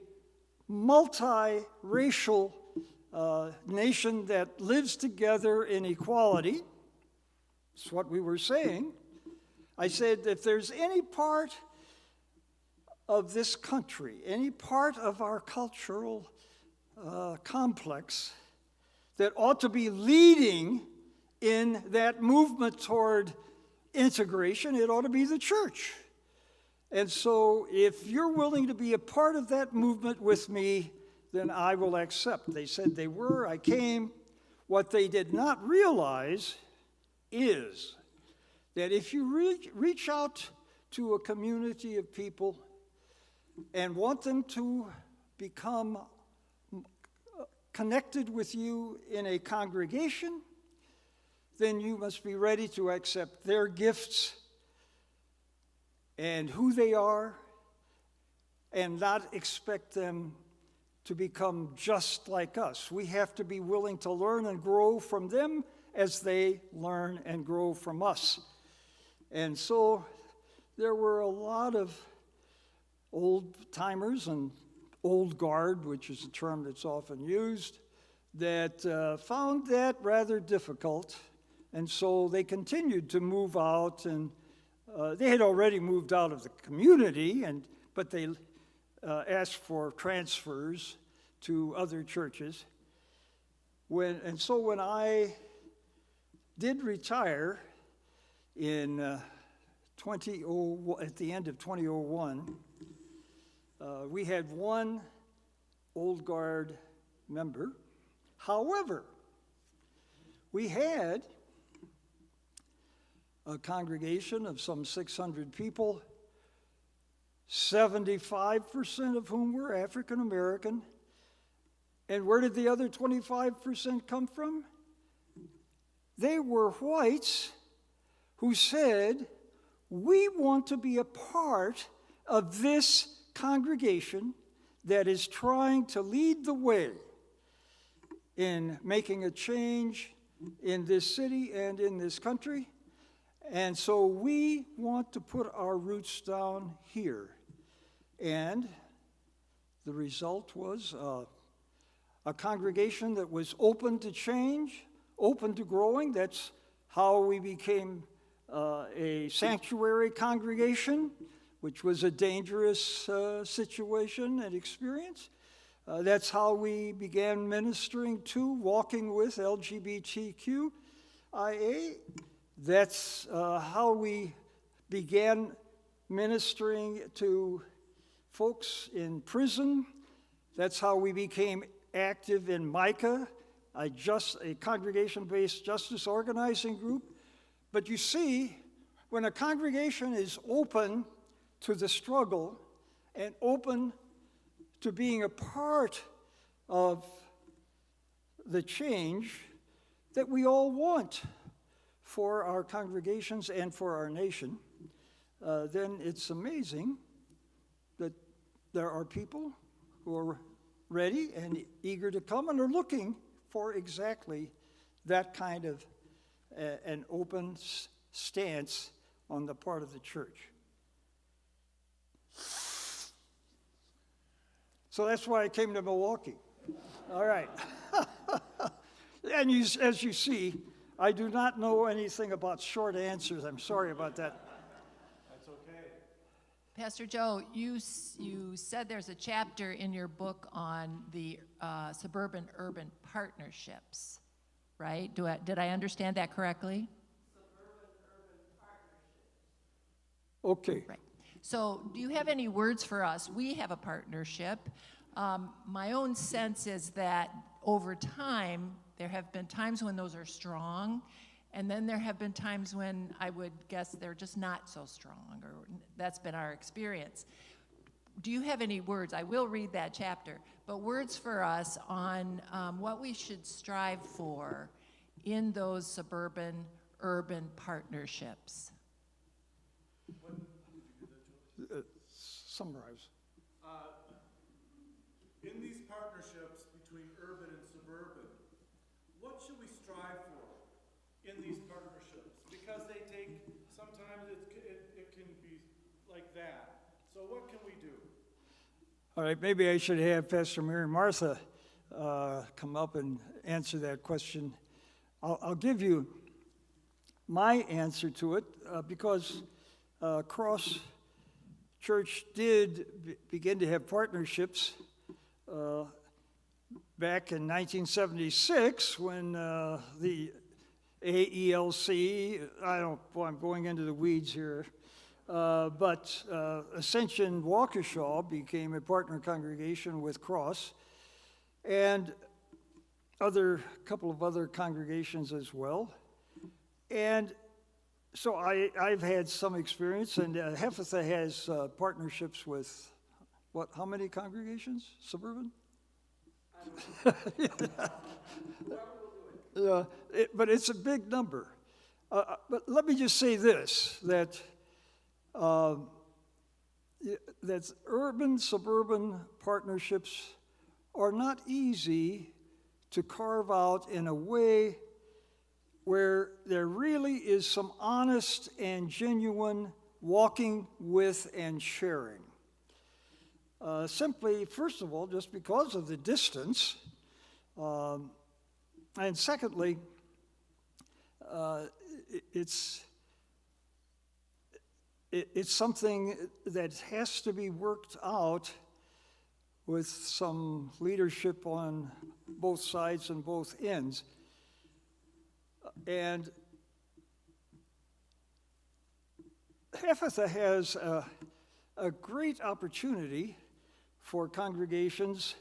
multiracial nation that lives together in equality, that's what we were saying. I said, if there's any part of this country, any part of our cultural complex that ought to be leading in that movement toward integration, it ought to be the church. And so if you're willing to be a part of that movement with me, then I will accept. They said they were, I came. What they did not realize is that if you reach out to a community of people and want them to become connected with you in a congregation, then you must be ready to accept their gifts and who they are, and not expect them to become just like us. We have to be willing to learn and grow from them as they learn and grow from us. And so there were a lot of old-timers and old guard, which is a term that's often used, that found that rather difficult. And so they continued to move out, and they had already moved out of the community, but they asked for transfers to other churches. So when I did retire in at the end of 2001, we had one old guard member. However, we had a congregation of some 600 people, 75% of whom were African American. And where did the other 25% come from? They were whites who said, we want to be a part of this congregation that is trying to lead the way in making a change in this city and in this country. And so we want to put our roots down here. And the result was a congregation that was open to change, open to growing. That's how we became a sanctuary congregation, which was a dangerous situation and experience. That's how we began ministering to, walking with LGBTQIA. That's how we began ministering to folks in prison. That's how we became active in Micah, a congregation-based justice organizing group. But you see, when a congregation is open to the struggle and open to being a part of the change that we all want for our congregations and for our nation, then it's amazing that there are people who are ready and eager to come and are looking for exactly that kind of an open stance on the part of the church. So that's why I came to Milwaukee. All right. And as you see, I do not know anything about short answers. I'm sorry about that. That's okay. Pastor Joe, you said there's a chapter in your book on the suburban-urban partnerships, right? Did I understand that correctly? Suburban-urban partnerships. Okay. Right. So do you have any words for us? We have a partnership. My own sense is that over time, there have been times when those are strong, and then there have been times when I would guess they're just not so strong, or that's been our experience. Do you have any words? I will read that chapter, but words for us on what we should strive for in those suburban-urban partnerships. Summarize. In these partnerships between urban and suburban, what should we strive for in these partnerships? Because they take, sometimes it can be like that. So what can we do? All right, maybe I should have Pastor Mary Martha come up and answer that question. I'll give you my answer to it because Cross Church did begin to have partnerships back in 1976 when the AELC, I'm going into the weeds here, but Ascension Waukesha became a partner congregation with Cross, and couple of other congregations as well. And so I've had some experience, and Hephatha has partnerships with, how many congregations, suburban? But it's a big number. But let me just say this, that urban-suburban partnerships are not easy to carve out in a way where there really is some honest and genuine walking with and sharing. Simply, first of all, just because of the distance, and secondly, it's something that has to be worked out with some leadership on both sides and both ends. And Hephatha has a great opportunity for congregations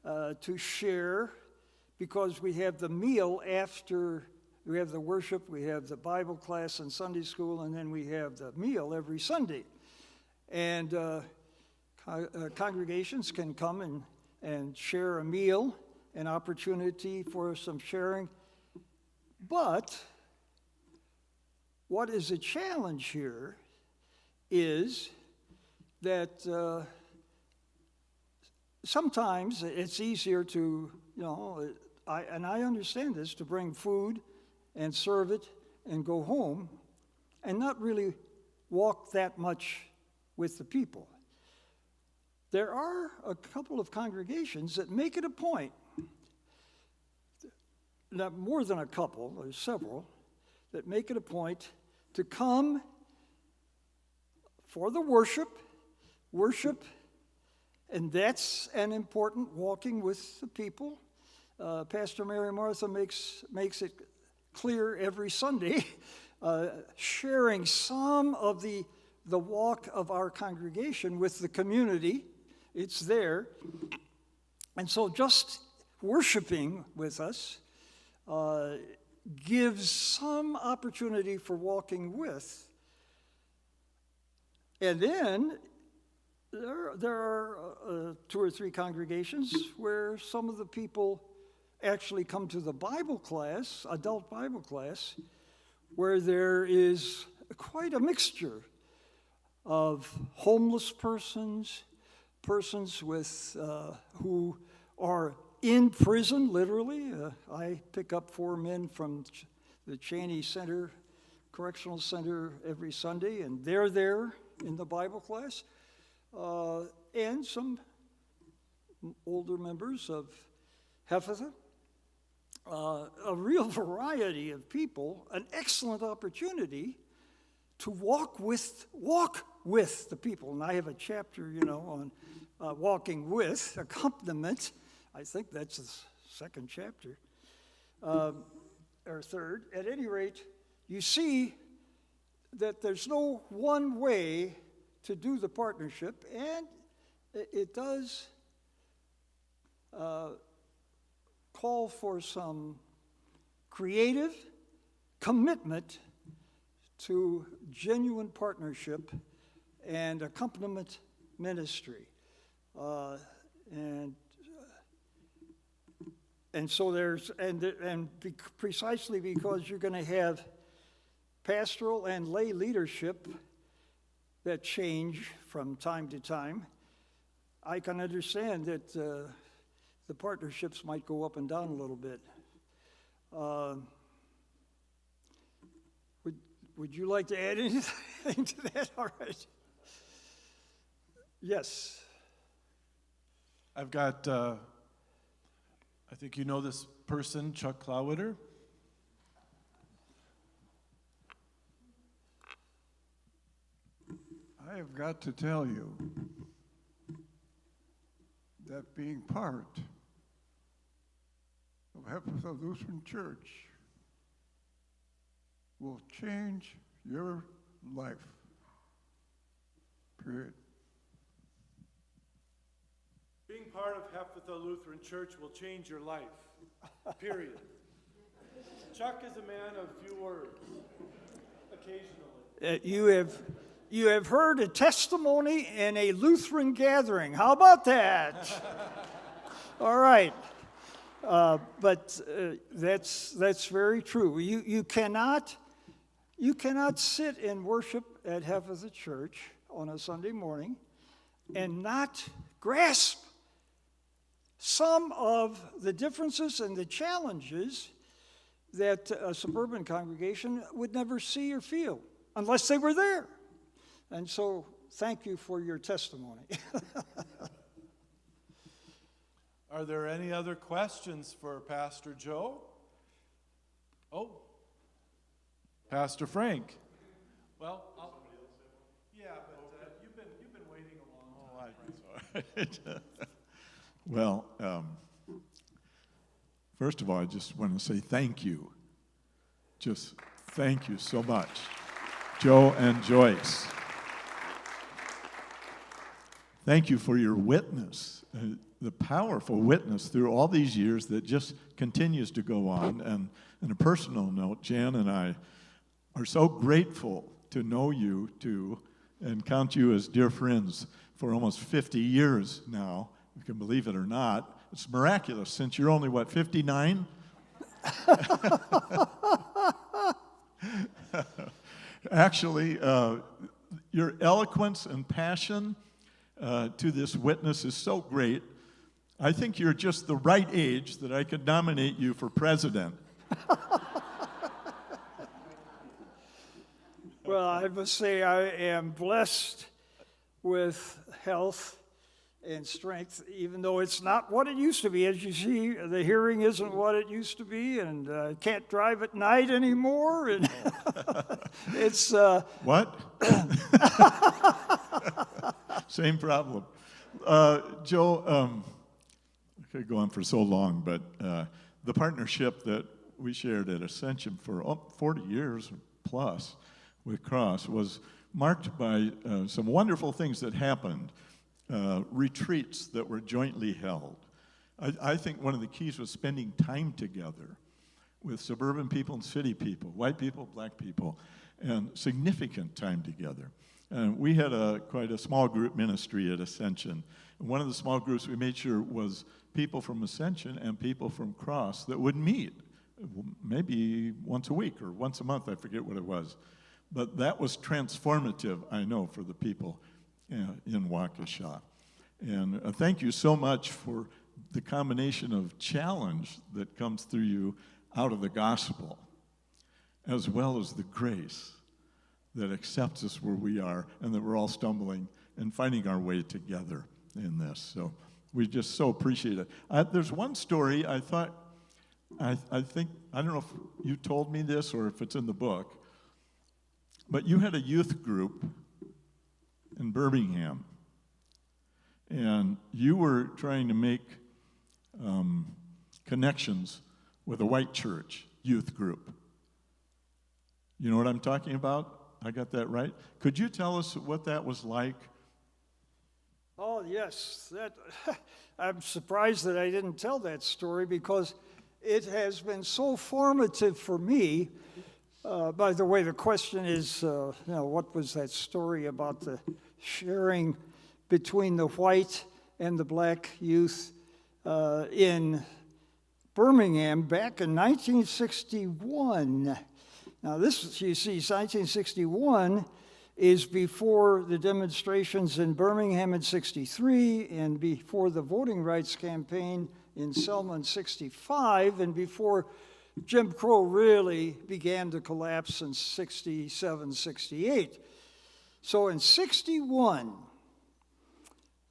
to share, because we have the meal after, we have the worship, we have the Bible class and Sunday school, and then we have the meal every Sunday. And congregations can come and share a meal, an opportunity for some sharing. But what is a challenge here is that sometimes it's easier to, and I understand this, to bring food and serve it and go home and not really walk that much with the people. There are a couple of congregations that make it a point, not more than a couple, there's several, that make it a point to come for the worship, And that's an important walking with the people. Pastor Mary Martha makes it clear every Sunday, sharing some of the walk of our congregation with the community. It's there. And so just worshiping with us gives some opportunity for walking with. And then there are 2 or 3 congregations where some of the people actually come to the Bible class, adult Bible class, where there is quite a mixture of homeless persons, persons with who are in prison, literally. I pick up 4 men from the Cheney Center, Correctional Center, every Sunday, and they're there in the Bible class. And some older members of Hephatha. A real variety of people, an excellent opportunity to walk with the people. And I have a chapter, on walking with, accompaniment. I think that's the 2nd chapter, or 3rd. At any rate, you see that there's no one way to do the partnership, and it does call for some creative commitment to genuine partnership and accompaniment ministry. And so there's, precisely because you're going to have pastoral and lay leadership that change from time to time, I can understand that the partnerships might go up and down a little bit. Would you like to add anything to that? All right. Yes. I've got, I think you know this person, Chuck Clawitter. I have got to tell you that being part of Hephatha Lutheran Church will change your life. Period. Being part of Hephatha Lutheran Church will change your life. Period. Chuck is a man of few words, occasionally. You have heard a testimony in a Lutheran gathering. How about that? All right. But that's very true. You cannot sit and worship at Hephatha Church on a Sunday morning and not grasp some of the differences and the challenges that a suburban congregation would never see or feel unless they were there. And so, thank you for your testimony. Are there any other questions for Pastor Joe? Oh, Pastor Frank. Well, yeah, but you've been waiting a long time. Well, first of all, I just want to say thank you. Just thank you so much, Joe and Joyce. Thank you for your witness, the powerful witness through all these years that just continues to go on. And on a personal note, Jan and I are so grateful to know you too and count you as dear friends for almost 50 years now. You can believe it or not. It's miraculous since you're only, 59? Actually, your eloquence and passion to this witness is so great. I think you're just the right age that I could nominate you for president. Well, I must say I am blessed with health and strength, even though it's not what it used to be. As you see, the hearing isn't what it used to be, and I can't drive at night anymore. And it's What? Same problem. Joe, I could go on for so long, but the partnership that we shared at Ascension for 40 years plus with Cross was marked by some wonderful things that happened, retreats that were jointly held. I think one of the keys was spending time together with suburban people and city people, white people, black people, and significant time together. We had quite a small group ministry at Ascension. One of the small groups we made sure was people from Ascension and people from Cross that would meet, maybe once a week or once a month, I forget what it was. But that was transformative, I know, for the people in Waukesha. And thank you so much for the combination of challenge that comes through you out of the gospel, as well as the grace that accepts us where we are and that we're all stumbling and finding our way together in this. So we just so appreciate it. There's one story I thought, I think, I don't know if you told me this or if it's in the book, but you had a youth group in Birmingham, and you were trying to make connections with a white church youth group. You know what I'm talking about? I got that right? Could you tell us what that was like? Oh, yes. I'm surprised that I didn't tell that story because it has been so formative for me. By the way, the question is, what was that story about the sharing between the white and the black youth in Birmingham back in 1961? Now, this, you see, 1961 is before the demonstrations in Birmingham in 63 and before the voting rights campaign in Selma in 65 and before Jim Crow really began to collapse in 67, 68. So in 61,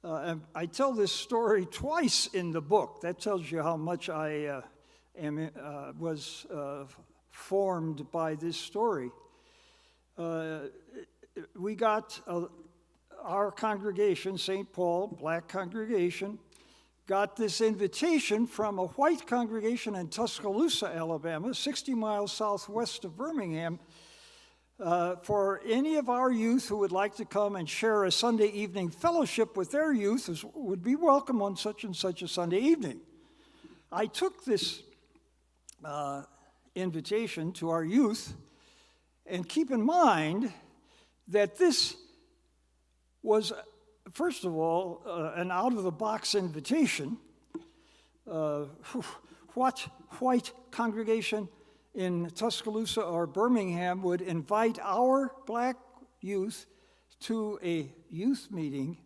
I tell this story twice in the book. That tells you how much I was formed by this story. We got our congregation, St. Paul, black congregation, got this invitation from a white congregation in Tuscaloosa, Alabama, 60 miles southwest of Birmingham, for any of our youth who would like to come and share a Sunday evening fellowship with their youth would be welcome on such and such a Sunday evening. I took this invitation to our youth, and keep in mind that this was, first of all, an out-of-the-box invitation. What white congregation in Tuscaloosa or Birmingham would invite our black youth to a youth meeting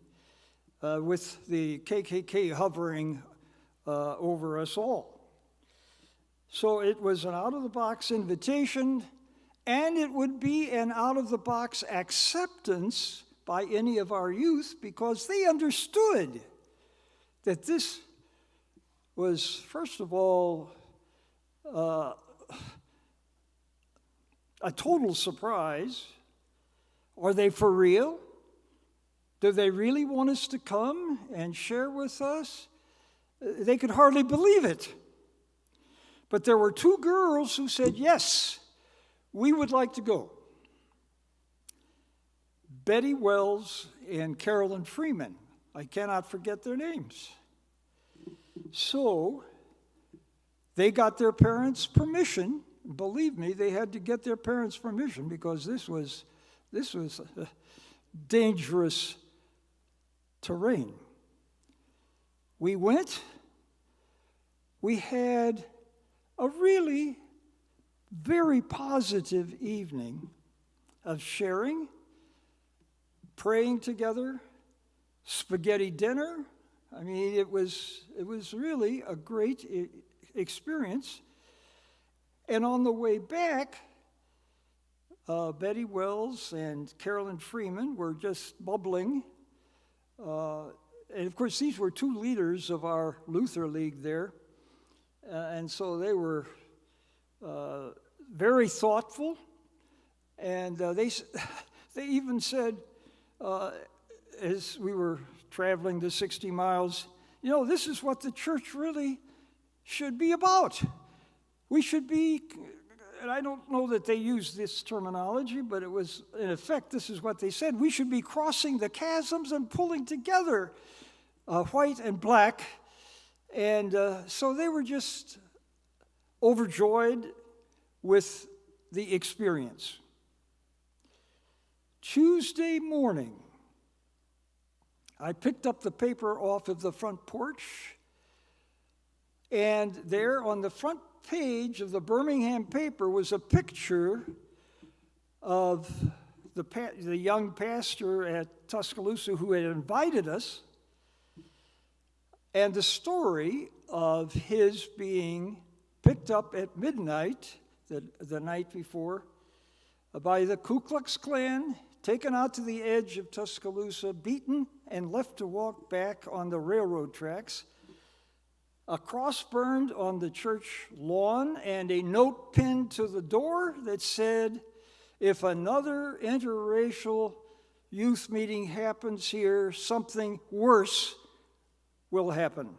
with the KKK hovering over us all? So it was an out-of-the-box invitation, and it would be an out-of-the-box acceptance by any of our youth because they understood that this was, first of all, a total surprise. Are they for real? Do they really want us to come and share with us? They could hardly believe it. But there were two girls who said, yes, we would like to go. Betty Wells and Carolyn Freeman. I cannot forget their names. So they got their parents' permission. Believe me, they had to get their parents' permission because this was dangerous terrain. We went. We had a really very positive evening of sharing, praying together, spaghetti dinner. I mean, it was really a great experience. And on the way back, Betty Wells and Carolyn Freeman were just bubbling. And of course, these were two leaders of our Luther League there. And so they were very thoughtful. And they even said, as we were traveling the 60 miles. You know, this is what the church really should be about. We should be, and I don't know that they used this terminology, but it was, in effect, this is what they said. We should be crossing the chasms and pulling together white and black. And so they were just overjoyed with the experience. Tuesday morning, I picked up the paper off of the front porch, and there on the front page of the Birmingham paper was a picture of the young pastor at Tuscaloosa who had invited us, and the story of his being picked up at midnight, the night before, by the Ku Klux Klan, taken out to the edge of Tuscaloosa, beaten, and left to walk back on the railroad tracks. A cross burned on the church lawn, and a note pinned to the door that said, "If another interracial youth meeting happens here, something worse will happen."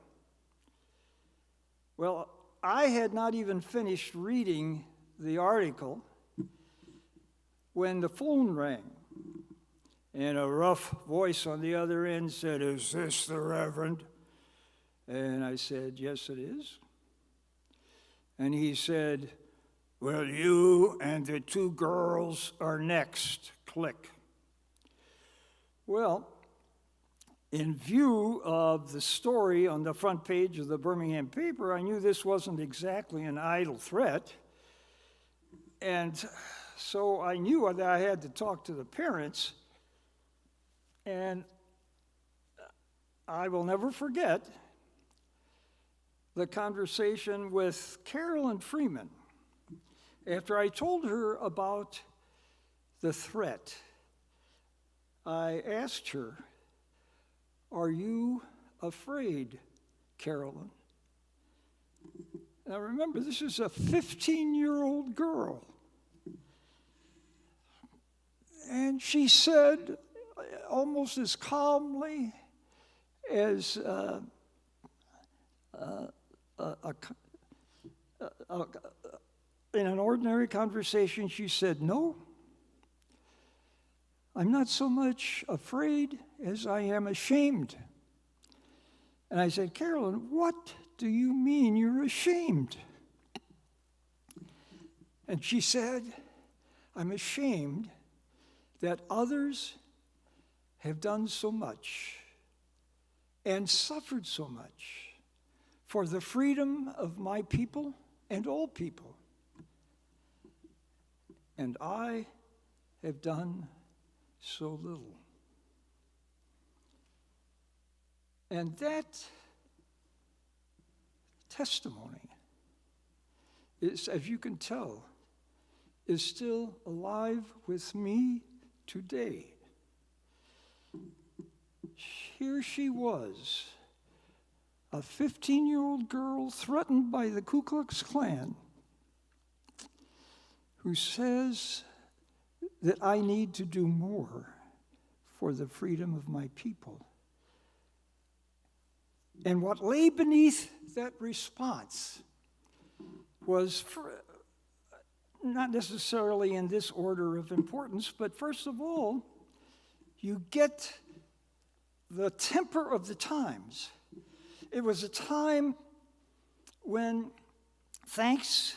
Well, I had not even finished reading the article when the phone rang, and a rough voice on the other end said, "Is this the Reverend?" And I said, "Yes, it is." And he said, "Well, you and the two girls are next. Click." Well, in view of the story on the front page of the Birmingham paper, I knew this wasn't exactly an idle threat. And so I knew that I had to talk to the parents. And I will never forget the conversation with Carolyn Freeman after I told her about the threat. I asked her, "Are you afraid, Carolyn?" Now remember, this is a 15-year-old girl. And she said, almost as calmly as in an ordinary conversation, she said, "No, I'm not so much afraid as I am ashamed." And I said, "Carolyn, what do you mean you're ashamed?" And she said, "I'm ashamed that others have done so much and suffered so much for the freedom of my people and all people. And I have done so little." And that testimony is, as you can tell, is still alive with me today. Here she was, a 15-year-old girl threatened by the Ku Klux Klan, who says that I need to do more for the freedom of my people. And what lay beneath that response was, not necessarily in this order of importance, but first of all, you get the temper of the times. It was a time when, thanks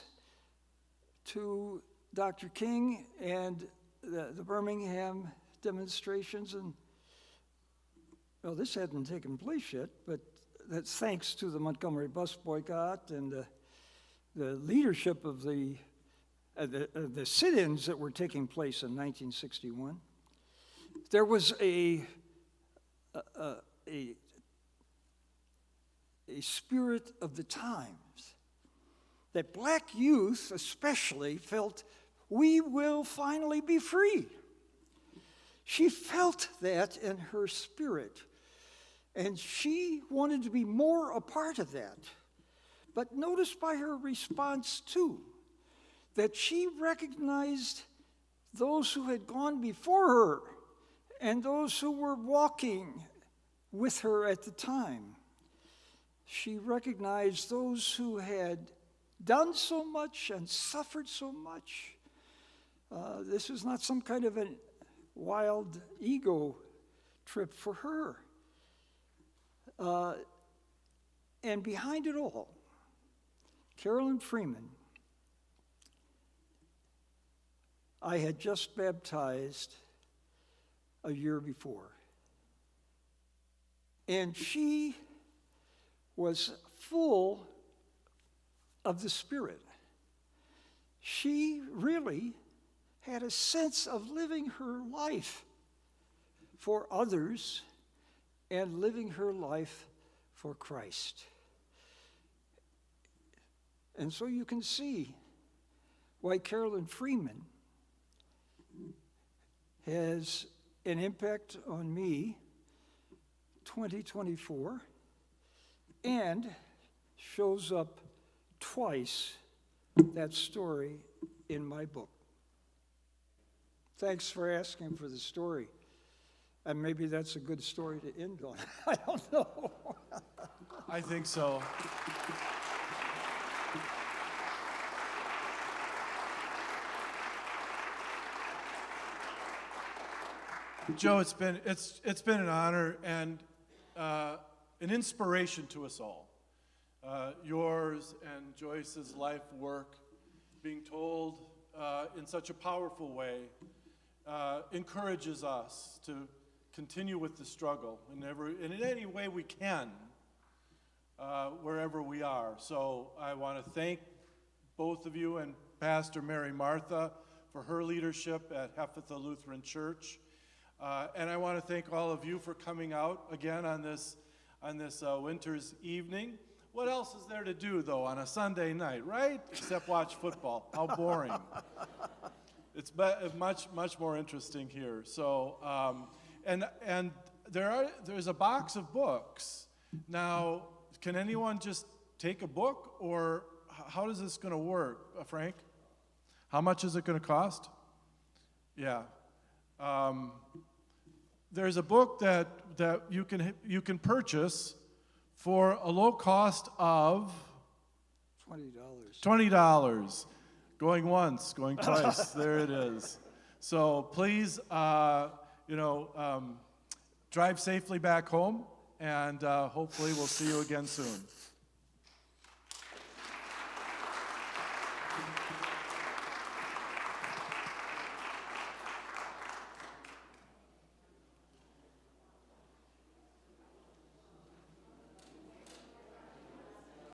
to Dr. King and the Birmingham demonstrations, and well, this hadn't taken place yet, but that's thanks to the Montgomery bus boycott and the leadership of the sit-ins that were taking place in 1961. There was a spirit of the times that black youth especially felt, we will finally be free. She felt that in her spirit, and she wanted to be more a part of that. But notice by her response too, that she recognized those who had gone before her and those who were walking with her at the time. She recognized those who had done so much and suffered so much. This was not some kind of a wild ego trip for her. And behind it all, Carolyn Freeman, I had just baptized a year before. And she was full of the Spirit. She really had a sense of living her life for others and living her life for Christ. And so you can see why Carolyn Freeman has an impact on me 2024 and shows up twice, that story, in my book. Thanks for asking for the story. And maybe that's a good story to end on. I don't know. I think so. Joe, it's been an honor and an inspiration to us all. Yours and Joyce's life work, being told in such a powerful way, encourages us to continue with the struggle in any way we can, wherever we are. So I want to thank both of you and Pastor Mary Martha for her leadership at Hephatha Lutheran Church. And I want to thank all of you for coming out again on this winter's evening. What else is there to do, though, on a Sunday night, right? Except watch football. How boring. It's much more interesting here. So, and there's a box of books. Now, can anyone just take a book, or how is this going to work, Frank? How much is it going to cost? Yeah. There's a book that you can purchase for a low cost of $20. $20. Going once, going twice. There it is. So please, drive safely back home, and hopefully we'll see you again soon.